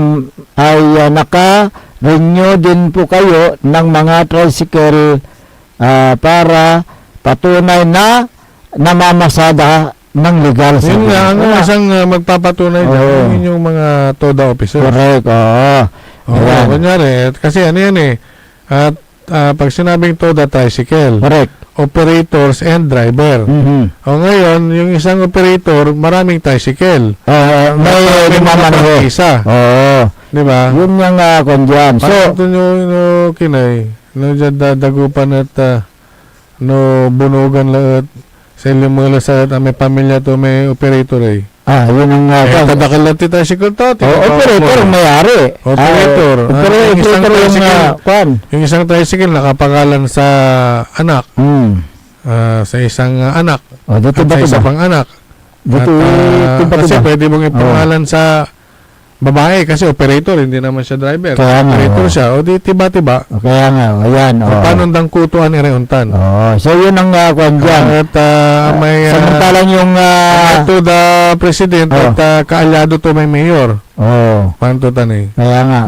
naka-renew din po kayo ng mga tricycle para patunay na namamasada ng legal. Yun nga, ang isang magpapatunay dyan, yung mga TODA officer. Correct, kunyari, kasi ano yan at pag sinabing TODA tricycle, correct, operators and driver. Ngayon, yung isang operator, maraming tricycle. May lumamaneho. Isa. Di ba? Yun yung kondyan. So, ito nyo kinay, dyan dadagupan at bunugan lahat sa ilimula sa may pamilya to, may operator yun ang tadakal lang ti tricycle to. Operator ang mayari. Operator. Yung isang tricycle nakapangalan sa anak. Sa isang anak. At sa isa pang anak. Kasi pwede mong ipangalan sa babae kasi operator, hindi naman siya driver. Operator siya. O di tiba-tiba. Kaya nga, ayan. Paano ndang kutuan ireuntan? So yun ang kwan dyan. At may samantalang yung to the president at kaalyado to may mayor. Paano to tanay? Kaya nga.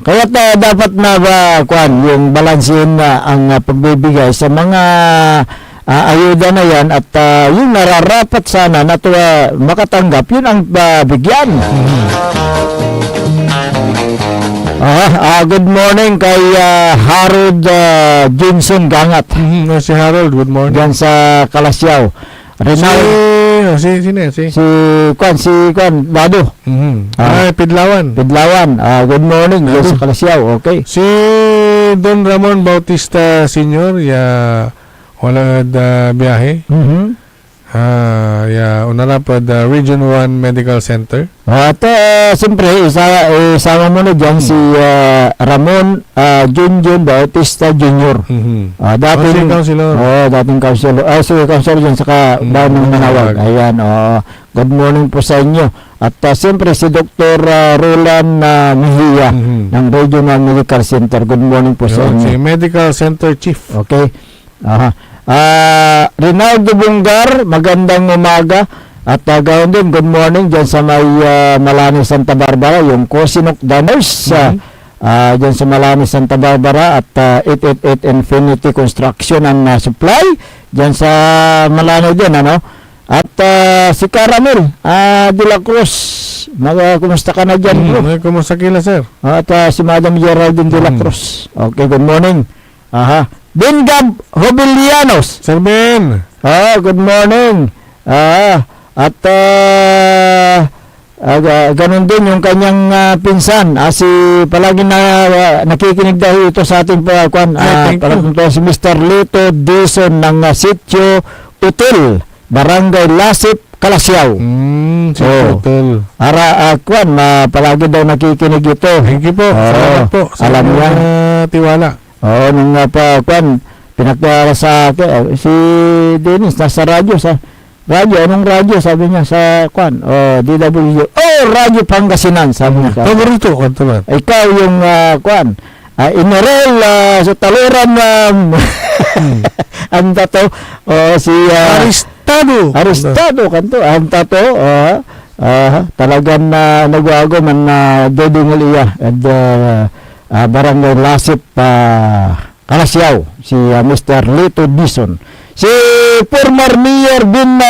Kaya dapat na yung balansin na ang pagbibigay sa mga ayuda na yan at yung nararapat sana na makatanggap, yun ang bigyan. Good morning kay Harold Johnson Gangat. Si Harold, good morning. Diyan sa Kalasyaw. Si Dado. Pidlawan. Good morning. Yes, sa Kalasyaw. Okay. Si Don Ramon Bautista Sr. Wala biyahe. Unarapad Region 1 Medical Center. At siyempre, isama mo na dyan si Ramon Junjun Bautista Jr. Dating councilor. Dating councilor. Si councilor dyan sa Bayan ng Manawag. Ayan, good morning po sa inyo. At siyempre si Dr. Roland Mejia ng Regional Medical Center. Good morning po sa inyo. Si Medical Center Chief. Okay. Rinaldo Bungar, magandang umaga. At gawin din, good morning dyan sa may Malani, Santa Barbara, yung Cosinok Danners, dyan sa Malani, Santa Barbara, at 888 Infinity Construction and Supply, dyan sa Malani din, ano? At si Caramel de la Cruz, kumusta ka na dyan, bro? Kumusta kila, sir? At si Madam Geraldine de la Cruz. Okay, good morning. Bingab Hobilianos. Sir Ben. Good morning. At ganun din yung kanyang pinsan. Si palagi na nakikinig dahil ito sa ating si Mr. Lito Dison ng Sitio Util, Barangay Lasip, Calasiao. Hotel. Palagi daw nakikinig ito. Thank you po. Salamat po. Alam niya. Tiwala. Nung pinagpara sa akin, si Dennis nasa radyo, anong radyo, sabi niya sa DWG, Radyo Pangasinan, sabi niya. Paborito ko naman. Ikaw yung Inerel sa taluran ang tato, si Aristado kanto, ang tato, talagang nagwago man dodingol iya at Barangay Lasip, Calasiao, si Mr. Lito Dison. Si former Mayor Bin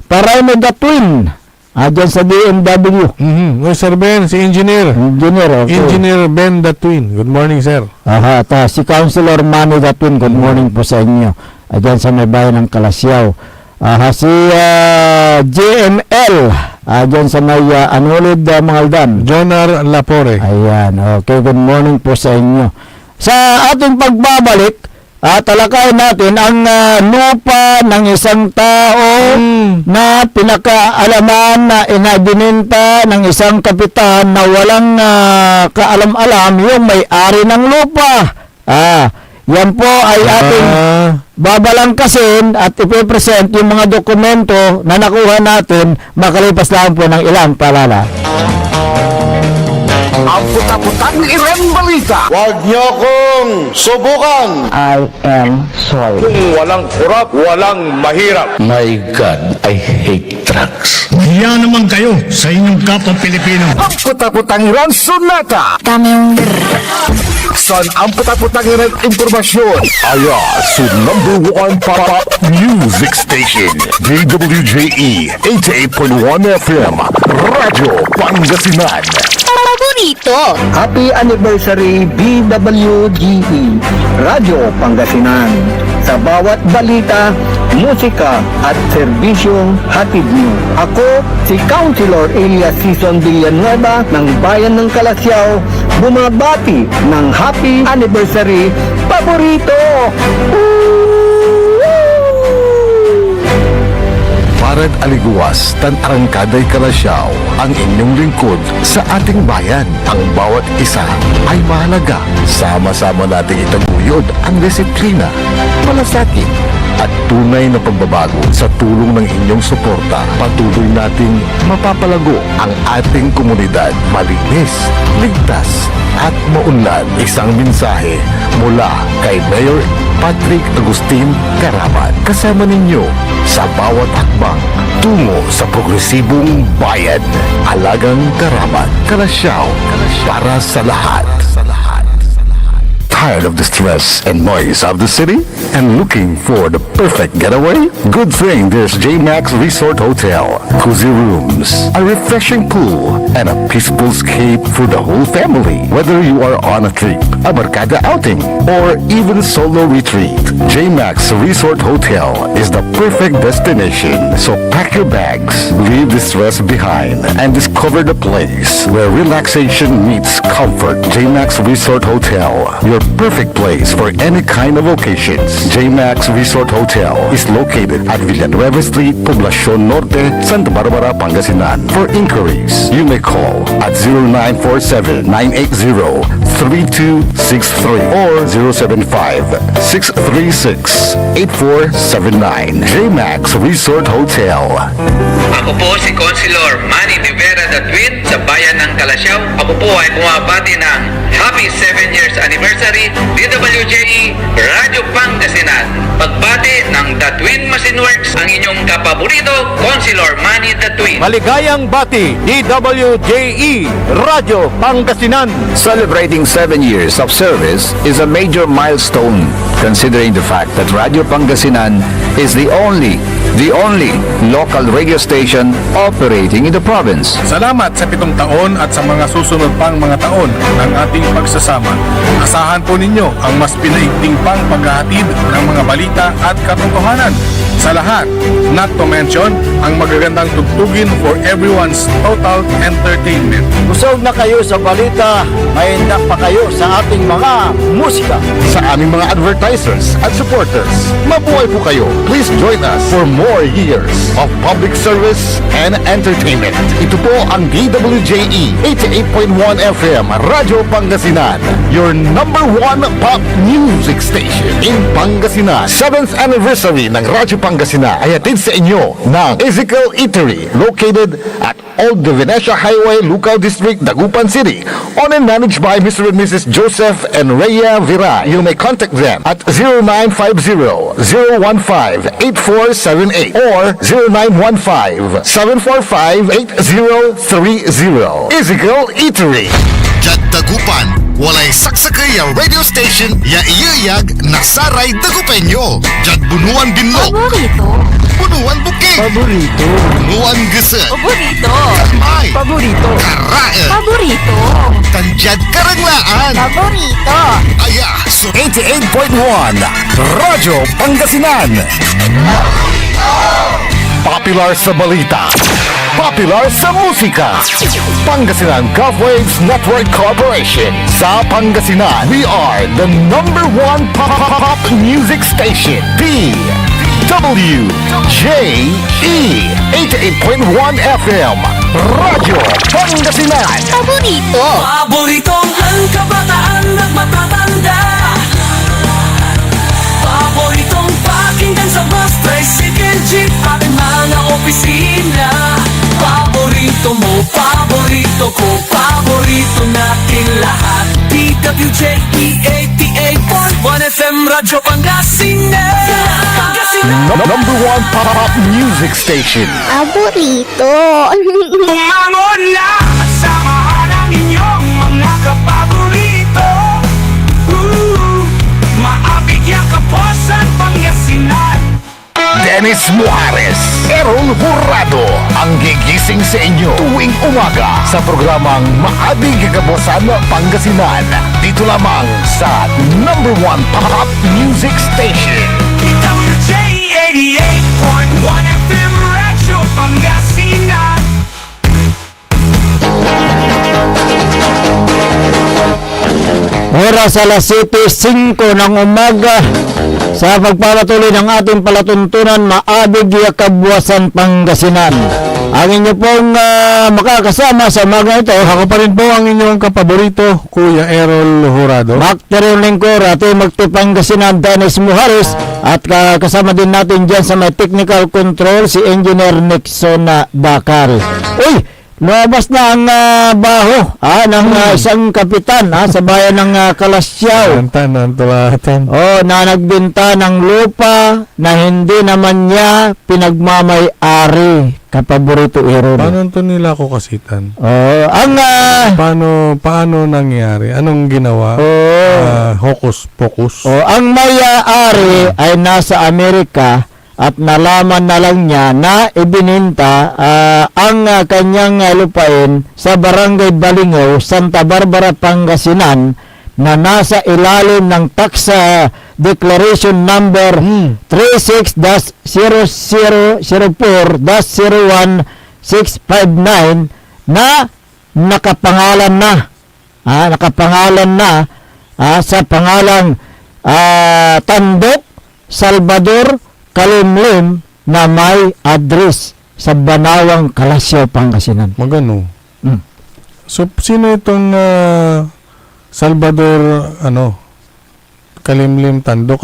Paraime the Twin, dyan sa BMW. Sir Ben, si Engineer. Okay. Engineer Ben the Twin. Good morning, sir. At si Councilor Manny the Twin, good morning po sa inyo. Dyan sa may bayan ng Calasiao. Si JML, dyan sa may Anulid, Mangaldan. Jonar Lapore. Ayan, okay, good morning po sa inyo. Sa ating pagbabalik, talakay natin ang lupa ng isang tao na pinakaalaman na inabininta ng isang kapitan na walang kaalam-alam yung may-ari ng lupa. Yan po ay ating babalangkasin at ipipresent yung mga dokumento na nakuha natin makalipas lang po ng ilang palala. Ang puta-putang Iran Balita. Huwag niyo kong subukan. I am sorry. Walang kurap, walang mahirap. My God, I hate drugs. Hiya naman kayo sa inyong kapwa Pilipino. Ang puta-putang Iran Sunata. Son ang puta-putang Iran Impormasyon. Aya sa #1 pop music station, DWJE 88.1 FM, Radyo Pangasinan. Paborito. Happy Anniversary DWGE Radyo Pangasinan. Sa bawat balita, musika at serbisyong hatid niyo. Ako, si Councilor Elias Sison Villanueva ng Bayan ng Calasiao, bumabati ng Happy Anniversary Paborito! Parad Aliguas, tan Arangkaday Calasiao, ang inyong lingkod sa ating bayan. Ang bawat isa ay mahalaga. Sama-sama nating itaguyod ang disiplina, malasakit, at tunay na pagbabago. Sa tulong ng inyong suporta, patuloy nating mapapalago ang ating komunidad. Malinis, ligtas, at maunlad. Isang mensahe mula kay Mayor Patrick Agustin Caraman. Kasama ninyo sa bawat hakbang tungo sa progresibong bayan. Alagang Caraman, Calasiao, para sa lahat. Tired of the stress and noise of the city and looking for the perfect getaway? Good thing there's JMax Resort Hotel. Cozy rooms, a refreshing pool, and a peaceful escape for the whole family. Whether you are on a trip, a barkada outing, or even solo retreat, JMax Resort Hotel is the perfect destination. So pack your bags, leave the stress behind, and discover the place where relaxation meets comfort. JMax Resort Hotel, your perfect place for any kind of occasions. JMax Resort Hotel is located at Villanueva Street, Poblacion Norte, Santa Barbara, Pangasinan. For inquiries, you may call at 0947-980-3263 or 075-636-8479. JMax Resort Hotel. Ako po si Councilor Manny Rivera the Twin sa Bayan ng Calasiao. Ako po ay bumabati ng Happy 7 years anniversary DWJE Radyo Pangasinan. ng The Twin Machine Works, ang inyong kapaborito, Councilor Manny The Twin. Maligayang bati, DWJE, Radyo Pangasinan. Celebrating 7 years of service is a major milestone, considering the fact that Radio Pangasinan is the only local radio station operating in the province. Salamat sa 7 taon at sa mga susunod pang mga taon ng ating pagsasama. Asahan po ninyo ang mas pinaigting pang paghahatid ng mga balita at katotohanan. Sa lahat, not to mention ang magagandang tugtugin for everyone's total entertainment. Busog na kayo sa balita, mahindak pa kayo sa ating mga musika. Sa aming mga advertisers at supporters, mabuhay po kayo. Please join us for more years of public service and entertainment. Ito po ang DWJE 88.1 FM Radyo Pangasinan, your number 1 pop music station in Pangasinan. 7th anniversary ng Radyo Pangasinan ay hatid sa inyo ng Ezekiel Eatery located at Old De Venecia Highway, Lucao District, Dagupan City, owned and managed by Mr. and Mrs. Joseph and Rhea Viray. You may contact them at 0950-015-8478 or 0915-745-8030. Ezekiel Eatery. Jad Dagupan, walay saksakay ya radio station ya iyayag nasaray Dagupenyo. Jad Bunuan Binlog, Paborito. Bunuan Bukid, Paborito. Bunuan Gese, Paborito. May, Paborito. Karae, Paborito. Tanjad Karanglaan. Paborito. Aya, so 88.1 Radyo Pangasinan. Popular sa balita, popular sa musika. Pangasinan Golfwaves Network Corporation. Sa Pangasinan, we are the number 1 pop music station. DWJE 88.1 FM Radyo Pangasinan. Paborito. Paboritong ang kabataan at matatanda. Paboritong pakinggan sa bus, tricycle, jeep at mga opisina. Paborito mo, paborito ko, paborito natin lahat. DWJE 88.1 FM Radyo Pangasinan. Number 1 pop music station. Paborito. Umangon na at samahan ang inyong mga kapaborito. Maabigyan ka po sa Pangasinan. Dennis Muarez, Errol Burrado, ang gigising sa inyo tuwing umaga sa programang Maabig Kabosan Pangasinan. Dito lamang sa number 1 pop music station. DWJ 88.1 FM Radyo Pangasinan. Oras alas 7:05 ng umaga sa pagpapatuloy ng ating palatuntunan Maabig Kabuasan Pangasinan. Ang inyo pong makakasama sa umaga ito, Ako pa rin po ang inyong kapaborito, Kuya Errol Jurado. Bakteryo Lingkor, ating magtipangasinan Dennis Muhares, at kasama din natin dyan sa may technical control si Engineer Nixon Bakal. Uy! Lumabas na ang baho ng isang kapitan sa bayan ng Kalasyaw. Na nagbenta ng lupa na hindi naman niya pinagmamay-ari. Kapaborito Aaron. Paano ito nila ako kasitan? Paano nangyari? Anong ginawa? Hocus pocus? Ang may-ari ay nasa Amerika at nalaman na lang niya na ibininta ang kanyang lupain sa Barangay Balingaw, Santa Barbara, Pangasinan, na nasa ilalim ng tax declaration number 36-0004-01659 na nakapangalan na sa pangalang Tandok Salvador Kalimlim na may address sa Banawang, Kalasyaw, Pangasinan. Magano? So, sino itong Salvador, Kalimlim Tandok,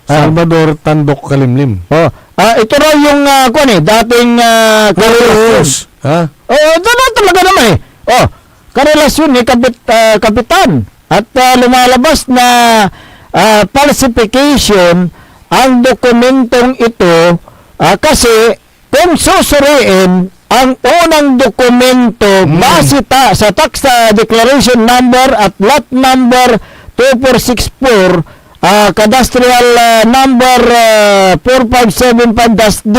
Salvador Tandok Kalimlim. Ito raw yung, dating karelasyon. Doon talaga naman karelasyon ni kapitan. At lumalabas na falsification ang dokumentong ito kasi kung susuriin ang unang dokumento base sa tax declaration number at lot number 2464 cadastral number 4575-D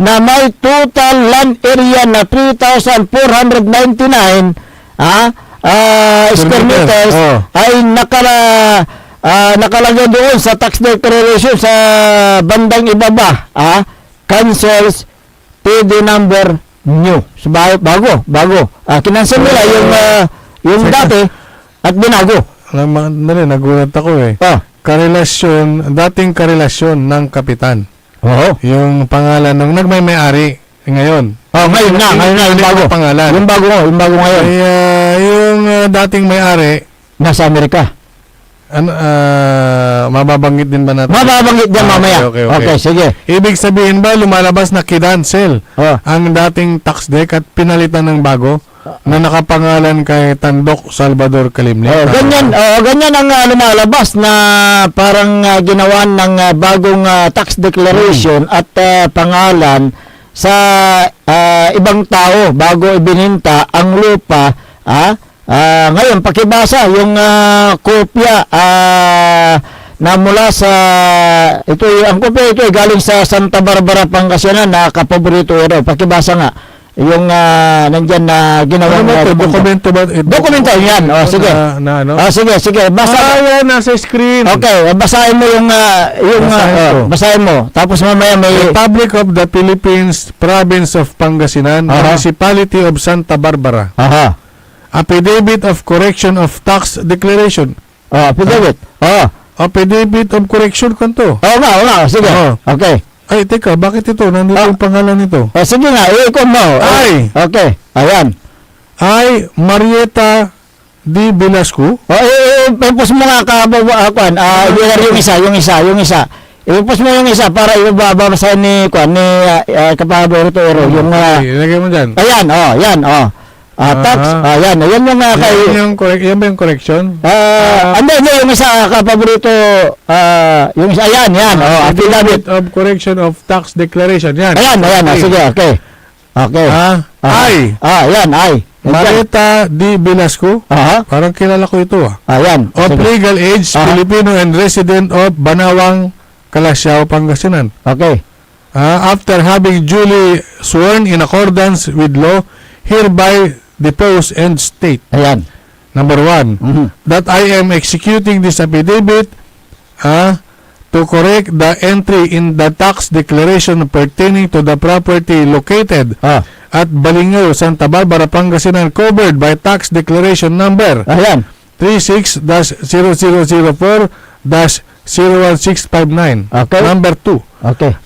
na may total land area na 3,499 square meters ay nakalagay doon sa tax declaration sa bandang ibaba cancels TD number new. So, bago. Kinansel nila yung dati at binago. Nagulat ako eh. Dating karelasyon ng kapitan. Oo. Yung pangalan ng nagmay-may-ari ngayon. Ngayon na yung bago. Pangalan. Yung bago ngayon. Yung dating may-ari nasa Amerika. Mababanggit din ba natin? Mababanggit din mamaya. Okay, sige. Ibig sabihin ba lumalabas na kinancel ang dating tax deck at pinalitan ng bago na nakapangalan kay Tandok Salvador Kalimni? Ganyan ang lumalabas na parang ginawa ng bagong tax declaration at pangalan sa ibang tao bago ibininta ang lupa. Ngayon, pakibasa yung kopya na mula sa ang kopya ito ay galing sa Santa Barbara, Pangasinan na kapaborito ito. Pakibasa nga yung nandyan na ginawa dokumento ba? Dokumento yan. Sige. Sige. Yan, nasa screen. Okay, basahin mo basahin mo. Tapos mamaya may Republic of the Philippines, Province of Pangasinan, Municipality of Santa Barbara. Affidavit of Correction of Tax Declaration. Affidavit. Affidavit of Correction kanto. Nga. Sige. Okay. Ay, teka, bakit ito? Nandito yung pangalan nito. Sige nga, ikon mo. Ay! Okay, ayan. Ay, Marieta D. Velasco. Ipos mo nga kababuan. Yung isa. Ipos mo yung isa para ibabasa ni kapaborito ero. Ilagay mo dyan. Ayan, yan. Tax. Yan yung Yan ba yung correction? Hindi, yung isa kapaborito, yung isa, yan. Affidavit of Correction of Tax Declaration. Yan. Ayan. Sige, okay. Yan. Marieta D. Velasco. Parang kilala ko ito Ayan. Of legal age, Filipino and resident of Banawang, Calasiao, Pangasinan. Okay. After having duly sworn in accordance with law, hereby depose and state. Ayan. Number 1, that I am executing this affidavit to correct the entry in the tax declaration pertaining to the property located at Balingao, Santa Barbara, Pangasinan, covered by tax declaration number 36-0004-01659. Okay. Number 2,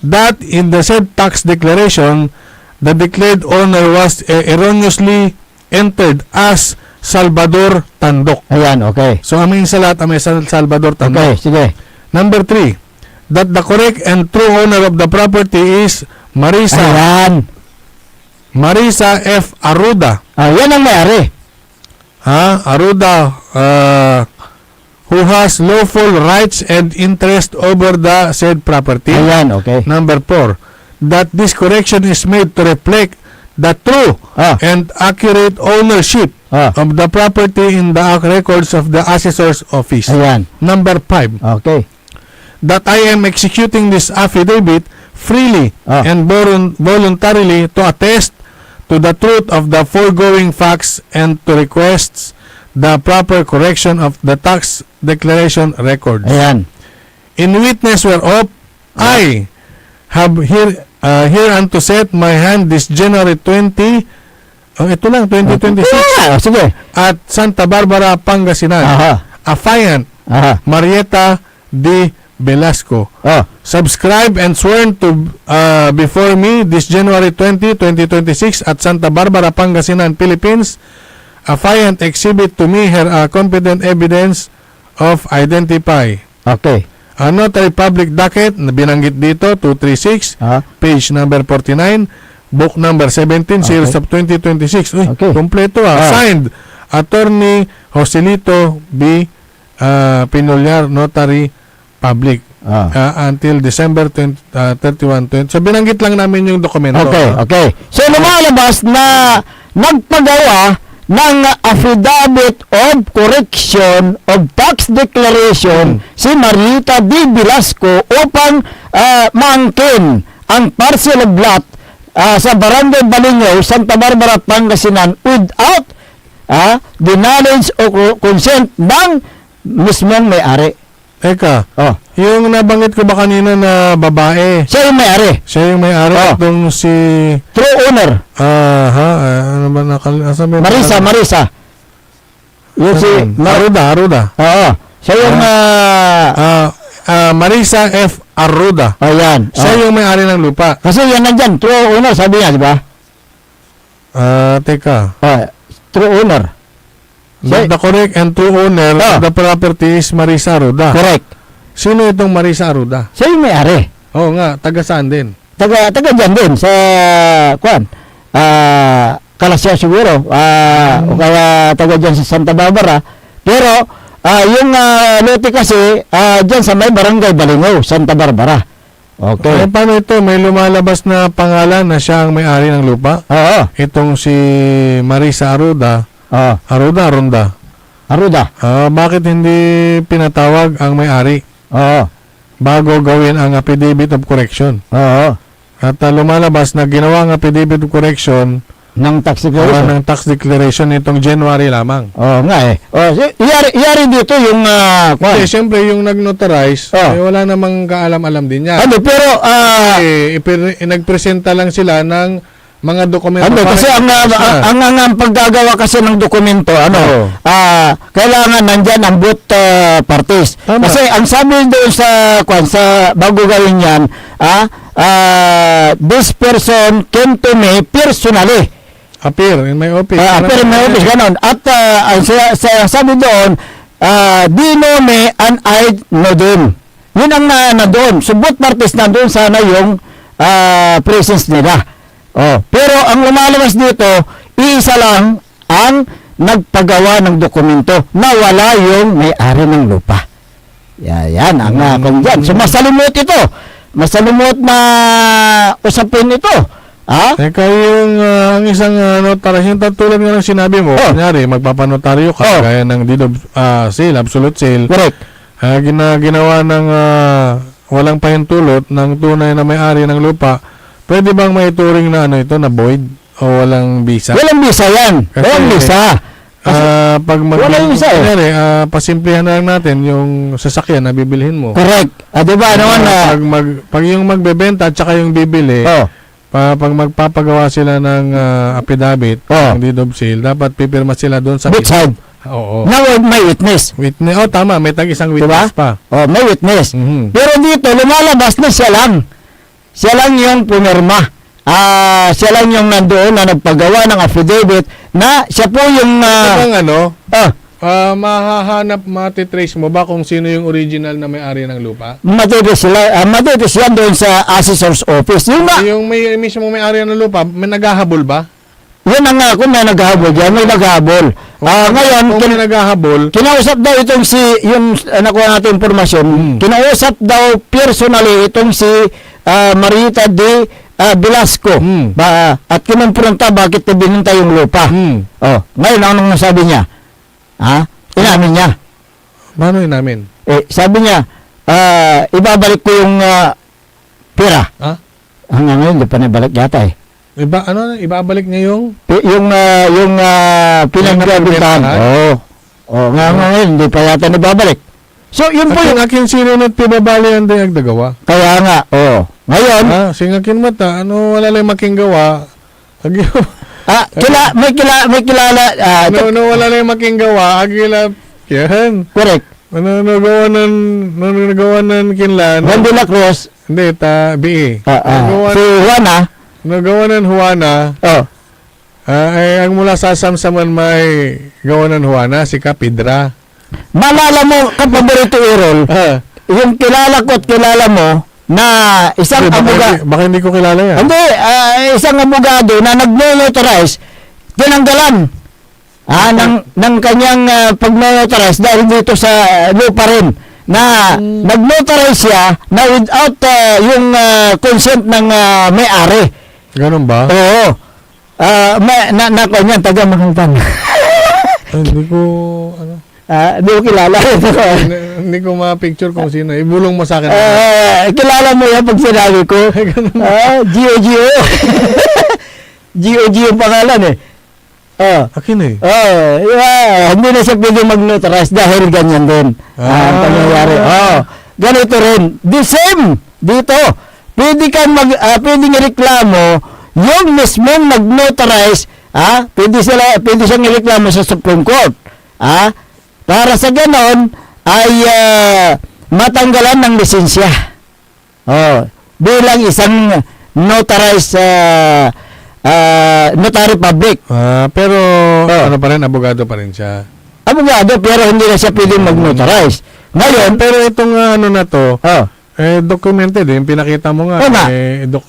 that in the said tax declaration, the declared owner was erroneously entered as Salvador Tandok. Ayan, okay. So, amin sa lahat, may Salvador Tandok. Okay, sige. Number 3, that the correct and true owner of the property is Marisa. Ayan. Marisa F. Aruda. Yan ang may-ari. Aruda, who has lawful rights and interest over the said property. Ayan, okay. Number 4, that this correction is made to reflect the true and accurate ownership of the property in the records of the Assessor's Office. Ayan. Number 5, Okay. that I am executing this affidavit freely and voluntarily to attest to the truth of the foregoing facts and to request the proper correction of the tax declaration records. Ayan. In witness whereof, I have hereunto set my hand this January 20, ito lang, 2026, Sige. at Santa Barbara, Pangasinan. Affiant, Marieta D. Velasco. Subscribe and sworn to before me this January 20, 2026 at Santa Barbara, Pangasinan, Philippines. Affiant exhibit to me her competent evidence of identify. Okay. Notary Public Docket na binanggit dito 236, page number 49, book number 17, series of 2026. Kompleto Signed, Attorney Joselito B. Pinolyar, Notary Public. until December 31, 20. So binanggit lang namin yung dokumento. Okay. So lumalabas na nagpagawa ng affidavit of correction of tax declaration si Marita D. Velasco upang maangkin ang parcel of lot sa Barangay Balingaw, Santa Barbara, Pangasinan without the knowledge o consent ng mismong may-ari. Teka, yung nabanggit ko ba kanina na babae? Siya yung may-ari. Siya yung may-ari itong si... True owner. Ano ba Marisa. Yung si... Arruda. Oo. Siya yung... Marisa F. Arruda. Ayan. Siya yung may-ari ng lupa. Kasi yan nandyan. True owner, sabi niya, di ba? Teka. True owner. The correct and true owner of the property is Marisa Arruda. Correct. Sino itong Marisa Arruda? Siya yung may-ari. Oo nga, taga saan din? Taga dyan din sa Kalasya siguro. O kaya taga dyan sa Santa Barbara. Pero yung lote kasi dyan sa may Barangay Balingaw, Santa Barbara. Okay. Paano ito? May lumalabas na pangalan na siya ang may-ari ng lupa? Oo. Itong si Marisa Arruda. Arruda. Bakit hindi pinatawag ang may-ari? Bago gawin ang affidavit of correction. At lumalabas na ginawa ang affidavit of correction ng tax declaration nitong January lamang. Iyari dito yung Kasi siyempre yung nag-notarize, wala namang kaalam-alam din niya. Pero nagpresenta lang sila ng mga dokumento. Kasi ang paggagawa kasi ng dokumento, kailangan nandyan ang both parties. Tama. Kasi ang sabi doon sa bago gawin yan, this person came to me personally. Appear in my office. Appear in my office, ganon. At ang sabi doon, di know me and I know them. Yun ang na doon. So both parties na doon sana yung presence nila. Pero ang lumalabas dito, isa lang ang nagpagawa ng dokumento na wala yung may-ari ng lupa. Yan ang kung dyan. So masalumot ito. Masalumot na usapin ito. Teka, yung ang isang notaryo, yung tulad nga ng sinabi mo, kunyari, magpapanotaryo ka, gaya ng deed of sale, absolute sale. Correct. Ginawa ng walang pahintulot ng tunay na may-ari ng lupa, pwede bang maituring na ito na void o walang visa? Walang visa yan. Walang visa. Pag walang visa pasimplihan na lang natin yung sasakyan na bibilhin mo. Correct. Diba naman pag yung magbebenta at saka yung bibili, pag magpapagawa sila ng affidavit, ng deed of sale, dapat pipirma sila doon sa both side. Now may witness. Tama, may tag-isang witness pa. May witness. Pero dito lumalabas na siya lang. Siya lang yung pumirma. Siya lang yung nandoon na nagpagawa ng affidavit na siya po yung... mahahanap, matitrace mo ba kung sino yung original na may-ari ng lupa? Matitrace yan doon sa assessor's office. Yung may mismo may-ari ng lupa, may naghahabol ba? Yun ang kung may naghahabol yan, may naghahabol. Ngayon, kung may naghahabol, kinausap daw itong yung nakuha natin informasyon, kinausap daw personally itong si Marita D. Velasco. At kinumpronta bakit bininta yung lupa. Ngayon, anong nasabi niya? Inamin niya. Paano inamin? Sabi niya, ibabalik ko yung pera. Hanggang ngayon, di pa nabalik yata Ibabalik niya yung pinag-bintahan. Ngayon, hindi pa yata nababalik. So, yun po yung akin sinunod pibabali ang dayag dagawa. Kaya nga, ngayon, singakin mata, wala lang making gawa. may kilala. Wala lang making gawa, agila, yan. Correct. Nagawa ng kinlan. Juan de la Cruz. Hindi, BE. Si Juana. Nagawa ng Juana. Ang mula sa Samsaman may gawa ng Juana, si Kapidra. Malala mo, kapaborito Errol, yung kilala ko at kilala mo, na isang abogado. Baka hindi ko kilala yan. Hindi, isang abogado na nag-notarize, tinanggalan ng kanyang pag-notarize dahil dito sa lupa rin na nag-notarize siya na without yung consent ng may-ari. Ganun ba? Oo. Niyan, taga Mahangpan. Hindi ko, ano, Hindi ko kilala. hindi ko ma-picture kung sino. Ibulong mo sa akin. Kilala mo yan pag sinabi ko. Gio. Gio yung pangalan eh. Akin eh. Hindi na siya pwede mag-notarize dahil ganyan din. Ang pangyayari. Ganito rin. The same dito. Pwedeng ireklamo yung mismong nag-notarize. Pwede siyang ireklamo sa Supreme Court. Para sa ganon ay matanggalan ng lisensya. Bilang isang notarized notary public. Pero ano pa rin, abogado pa rin siya. Abogado, pero hindi na siya pwedeng mag-notarize. Ngayon, pero itong ano na to, documented yung pinakita mo nga.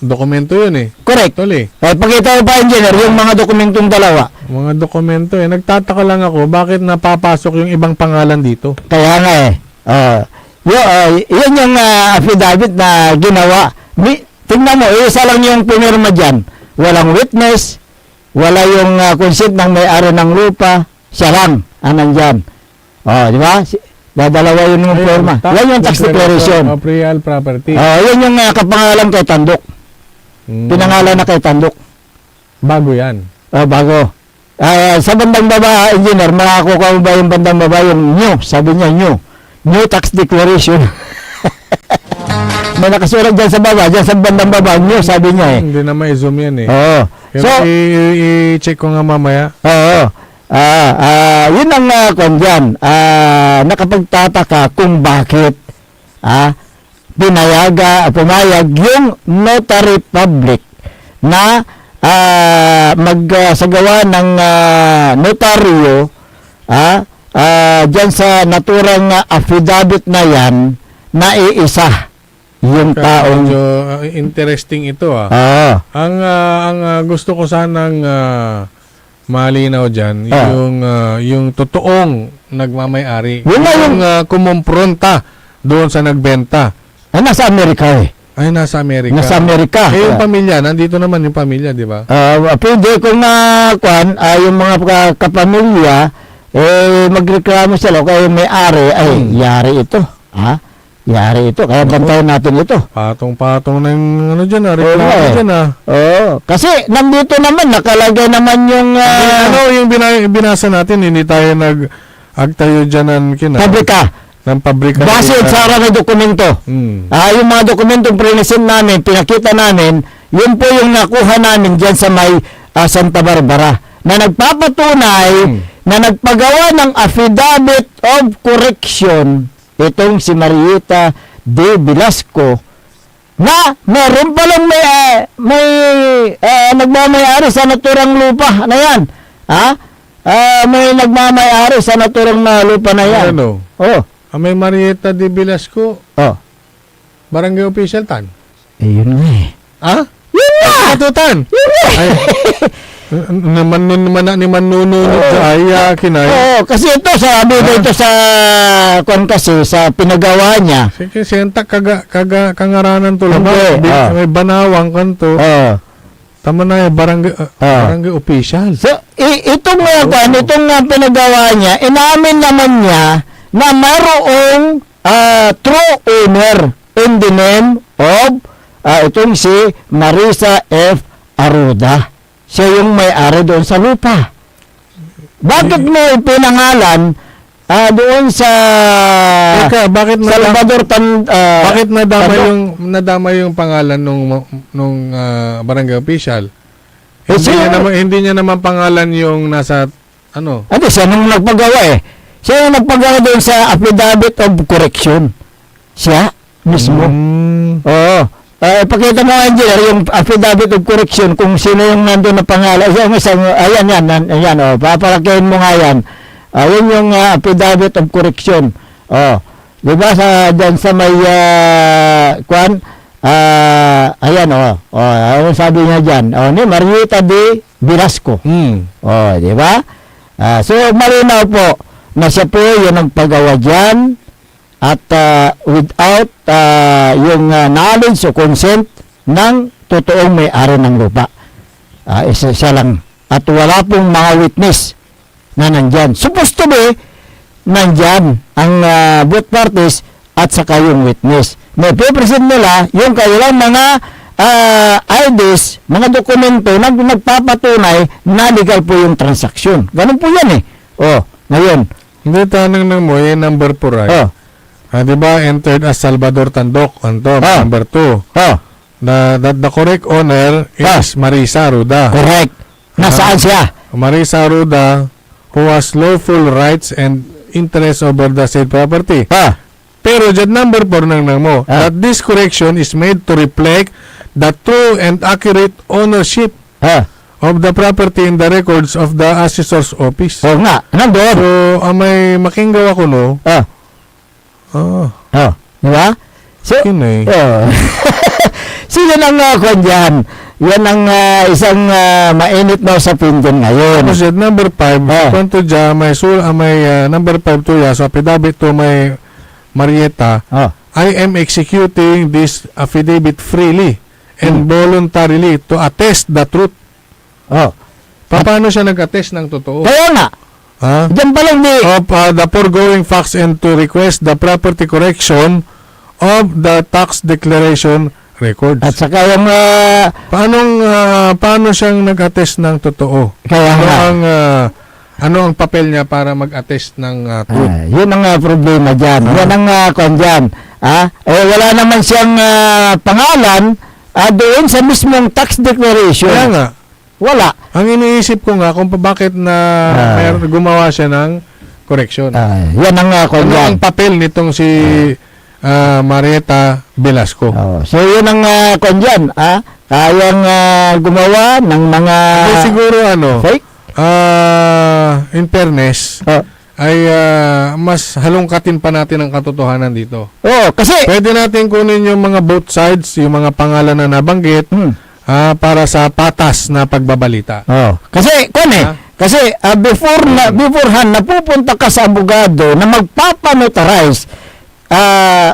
Dokumento yun eh. Correct. Tuli. Pakita mo pa, engineer, yung mga dokumentong dalawa. Mga dokumento eh. Nagtataka lang ako, bakit napapasok yung ibang pangalan dito? Kaya nga eh. Yun yung affidavit na ginawa. Tingnan mo, isa lang yung pumirma dyan. Walang witness, wala yung consent ng may-ari ng lupa, siya lang ang nandyan. Di ba? Dalawa yun yung forma. Yan yung tax declaration. Of real property. Yan yung kapangalan kay Tandok. Pinangalan na kay Tandok. Bago yan. Bago. Sa bandang baba, engineer, makakuha mo ba yung bandang baba yung new? Sabi niya new. New tax declaration. May nakasulat dyan sa baba, dyan sa bandang baba, new, sabi niya eh. Hindi na ma-zoom yan eh. So, i-check ko nga mamaya. Yun ang dyan. Nakapagtataka kung bakit pumayag yung notary public na magsagawa ng notaryo dyan sa naturang affidavit na yan na iisa yung taong medyo interesting ito ang gusto ko sanang malinaw dyan yung totoong nagmamay-ari yung kumumpronta doon sa nagbenta nasa Amerika eh. Nasa Amerika. Nasa Amerika. Yung pamilya, nandito naman yung pamilya, di ba? Pwede kung yung mga kapamilya, magreklamo sila kaya may-ari, yari ito. Yari ito, kaya bantayan natin ito. Patong-patong na yung dyan, reklamo dyan kasi nandito naman, nakalagay naman yung... yung binasa natin, hindi tayo nag-agtayo dyan ng pabrika. Base sa na dokumento. Yung mga dokumentong present namin, pinakita namin, yun po yung nakuha namin dyan sa may Santa Barbara na nagpapatunay na nagpagawa ng affidavit of correction itong si Marieta de Velasco na meron palang may nagmamayari sa naturang lupa na yan. May nagmamayari sa naturang lupa na yan. May Marieta de Velasco. Barangay official tan. Yun nga Yun nga! Katutan! Ni manununod sa kinay. Kasi ito sabi dito sa kasi sa pinagawa niya. Sige, senta kangaranan to lang. May banawang kanto. Tama na yung barangay official. So, itong pinagawa niya, inamin naman niya na mayroong true owner in the name of itong si Marisa F. Aruda. Siya yung may-ari doon sa lupa. Bakit mo pinangalan doon sa Salvador bakit nadama yung pangalan nung barangay official? Hindi niya naman pangalan yung nasa siya nung nagpagawa eh. Siya yung nagpagawa doon sa affidavit of correction. Siya mismo. Pakita mo, engineer, yung affidavit of correction kung sino yung nandun na pangalan. Ayan, papalakihin mo nga yan. Yun yung affidavit of correction. Diba dyan sa may sabi niya dyan, ni Marieta de Velasco. Diba? So, malinaw po na siya po yung nagpagawa dyan at without yung knowledge o consent ng totoong may-ari ng lupa. Isa lang. At wala pong mga witness na nandyan. Supposed to be, nandyan ang both parties at saka yung witness. May present nila yung kailang mga IDs, mga dokumento na nagpapatunay na legal po yung transaksyon. Ganun po yan eh. Ngayon. Hindi tanong ng mo, yung number 4 right? Diba, entered as Salvador Tandok. Number 2. The correct owner is Marisa Ruda. Correct. Nasaan siya? Marisa Ruda, who has lawful rights and interest over the said property. Pero dyan number 4 nang mo, that this correction is made to reflect the true and accurate ownership of the property in the records of the assessor's office. Nga, nandun. So, may makinggaw ako, no? Diba? So, sino nang kwan dyan? Yan ang isang mainit na usapin dyan ngayon. Tapos yun, number 5, kwanto dyan, may number 5 to ya, so affidavit to may Marieta, I am executing this affidavit freely and voluntarily to attest the truth. Paano siya nag-attest ng totoo? Kaya nga. Diyan pa lang of the foregoing facts and to request the property correction of the tax declaration records. At saka yung paano siyang nag-attest ng totoo? Kaya ano ang papel niya para mag-attest ng truth? Yun ang problema dyan. Yan ang kwan dyan. Wala naman siyang pangalan doon sa mismong tax declaration. Kaya nga. Wala. Ang iniisip ko nga kung bakit na gumawa siya ng correction. Yan ang kwan ano dyan. ang papel nitong si Marieta Velasco? So yun ang kwan dyan. Kayang gumawa ng mga siguro fake? In fairness, ay mas halongkatin pa natin ang katotohanan dito. Kasi pwede natin kunin yung mga both sides, yung mga pangalan na nabanggit, para sa patas na pagbabalita. Kasi kasi beforehand napupunta ka sa abogado na magpapanotarize,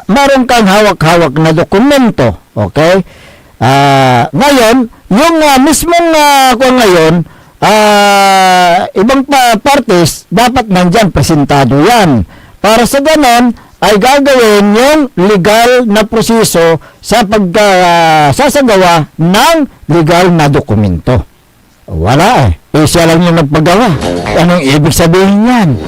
meron kang hawak-hawak na dokumento. Okay? Ngayon, yung mismong ngayon, ibang parties dapat nandyan presentado yan. Para sa ganon ay gagawin yung legal na proseso sa sasagawa ng legal na dokumento. Wala siya lang yung nagpagawa. Anong ibig sabihin yan?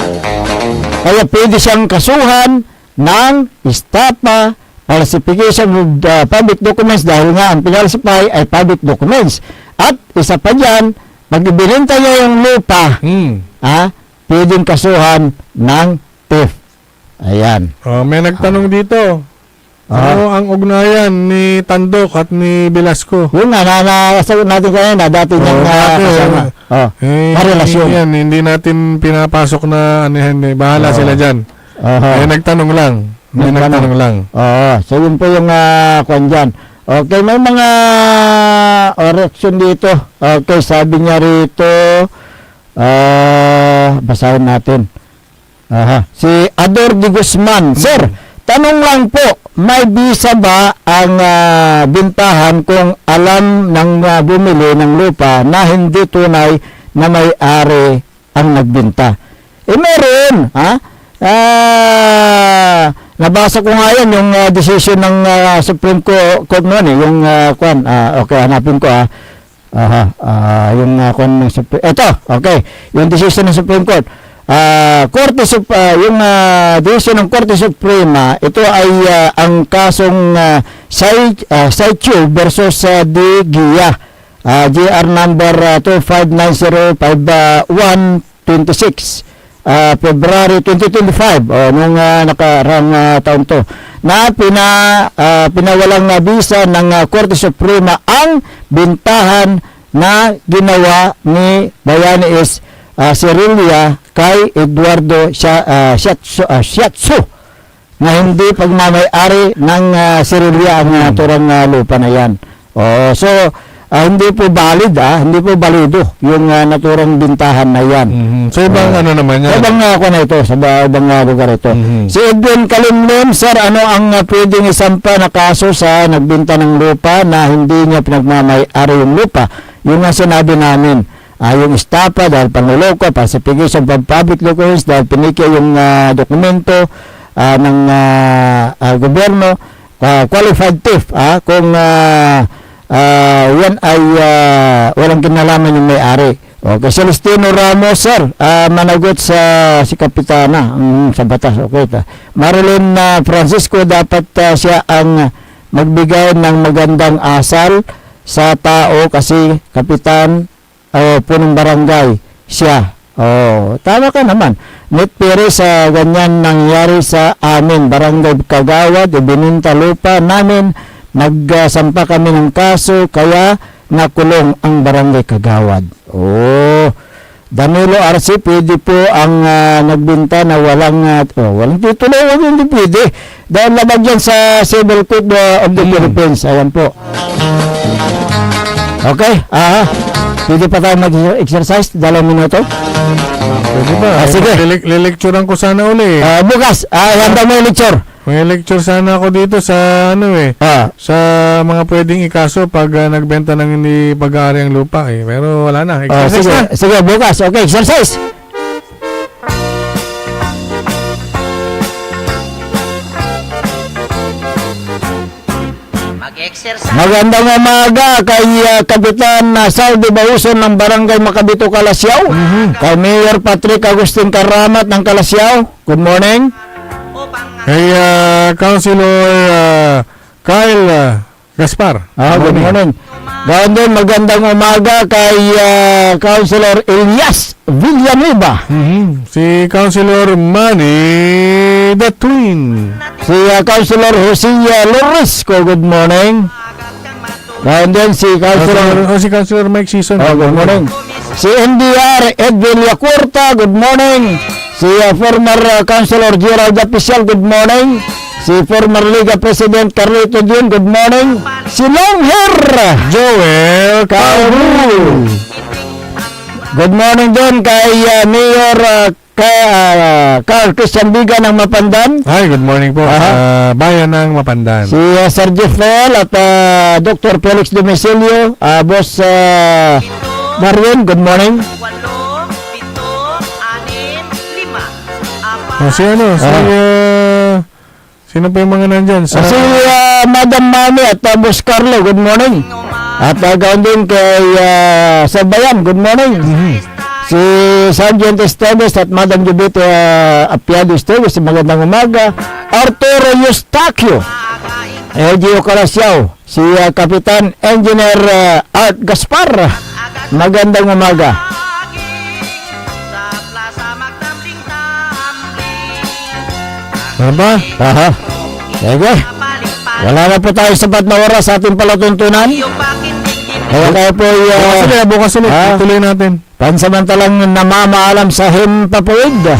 Kaya pwede siyang kasuhan ng estafa, falsification of public documents dahil nga ang pinalsify ay public documents. At isa pa dyan, pag ibinenta niya yung lupa, pwedeng kasuhan ng theft. Ayan. May nagtanong dito. Ano ang ugnayan ni Tandok at ni Velasco? Yun nga, nasagot natin kanina, dati niyang kasama. Karelasyon. Yan, hindi natin pinapasok na bahala sila dyan. Nagtanong lang. Nagtanong lang. So yun po yung kwan dyan. Okay, may mga reaction dito. Okay, sabi niya rito, basahin natin. Si Ador de Guzman. Sir, tanong lang po, may visa ba ang bintahan kung alam ng bumili ng lupa na hindi tunay na may-ari ang nagbinta? Meron. Nabasa ko nga yan, yung decision ng Supreme Court noon yung kwan. Okay, hanapin ko yung kwan ng Supreme. Ito, okay. Yung decision ng Supreme Court. Yung decision ng Korte Suprema, ito ay ang kasong Saichu versus De Guia. GR number 25905126. February 2025 nung nakarang taon to na pinawalang visa ng Korte Suprema ang bintahan na ginawa ni Bayanes Cerilia kay Eduardo Shiatsu na hindi pagmamay-ari ng Cerilia ang naturang lupa na yan. So hindi po valid, hindi po valido yung naturang bintahan na yan. Sa ibang ano naman yan? Sa ibang ako na ito, sa ibang lugar ito. Si Edwin Kalimlim, sir, ano ang pwedeng isampa na kaso sa nagbinta ng lupa na hindi niya pinagmamay-ari yung lupa? Yung nga sinabi namin, yung estapa dahil panloloko, falsification of public documents dahil piniki yung dokumento ng gobyerno, qualified theft, kung yan ay walang kinalaman yung may-ari. Okay, Celestino Ramos, sir, managot sa si Kapitana sa batas. Okay, Marilyn Francisco, dapat siya ang magbigay ng magandang asal sa tao kasi kapitan punong barangay siya. Tama ka naman. Net pero sa ganyan nangyari sa amin, barangay Kagawad, ibininta lupa namin, nagsampa kami ng kaso, kaya nakulong ang barangay Kagawad. Danilo RC, pwede po ang nagbinta na walang titulo, hindi pwede. Dahil labag yan sa Civil Code of the Philippines. Ayan po. Okay, pwede pa tayo mag-exercise, 2 minuto. Pwede ba? Sige. Lilecturean ko sana uli. Bukas, handa mo yung lecture. May lecture sana ako dito sa sa mga pwedeng ikaso pag nagbenta ng hindi pag-aari ang lupa pero wala na. Exercise na. Sige, bukas. Okay, exercise. Magandang umaga kay Kapitan Saldi Bauson ng Barangay Macabito, Kalasyaw. Kay Mayor Patrick Agustin Karamat ng Kalasyaw. Good morning. Kay Councilor Kyle Gaspar. Good morning. Gawin din magandang umaga kay Councilor Elias Villanueva. Si Councilor Manny the Twin. Si Councilor Josia Lorisco, good morning. Gawin din si Councilor Mike Season. Good morning. Si NDR Edwin Yakurta, good morning. Si former Councilor Gerald Apicial, good morning. Si former Liga President Carlito Dion, good morning. Si Longhair Joel Caru. Good morning din kay Mayor Carl Christian Biga ng Mapandan. Hi, good morning po. Bayan ng Mapandan. Si Sir Jeff Fel at Dr. Felix Domicilio, Boss Darwin, good morning. Sino pa yung mga nandyan? Si Madam Mami at Boss Carlo, good morning. At gawin din kay Sabayan, good morning. Si Sergeant Esteves at Madam Jubite Apiado Esteves, magandang umaga. Arturo Eustaquio, Gio Kalasyaw, si Kapitan Engineer Art Gaspar, magandang umaga. Ano ba? Sige. Wala na po tayo sapat na oras sa ating palatuntunan. Kaya tayo po bukas ulit. Tuloy natin. Pansamantalang namamaalam sa himpapuid.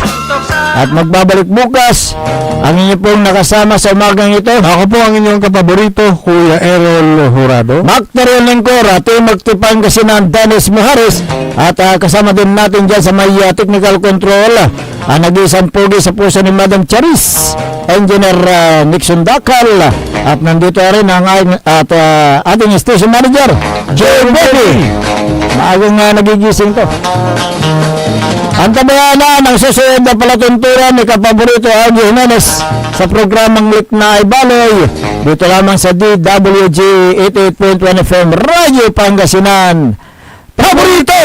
At magbabalik bukas ang inyo pong nakasama sa umagang ito. Ako po ang inyong kapaborito, Kuya Errol Jurado. Macterial Lingkor, Ate Magtipang Kasinan, Dennis Muharis. At kasama din natin dyan sa may technical control, nag-isang pugi sa puso ni Madam Charis, Engineer Nixon Dakal. At nandito rin ang ating station manager, Joe Bobby. Maagang nagigising to. Ang tabayana ng susunod na palatunturan ni kapaborito Angie Jimenez sa programang Likna Ibaloy dito lamang sa DWG 88.1 FM Radio Pangasinan. Paborito!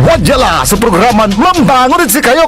Wadyala sa programan Lambangon si kayo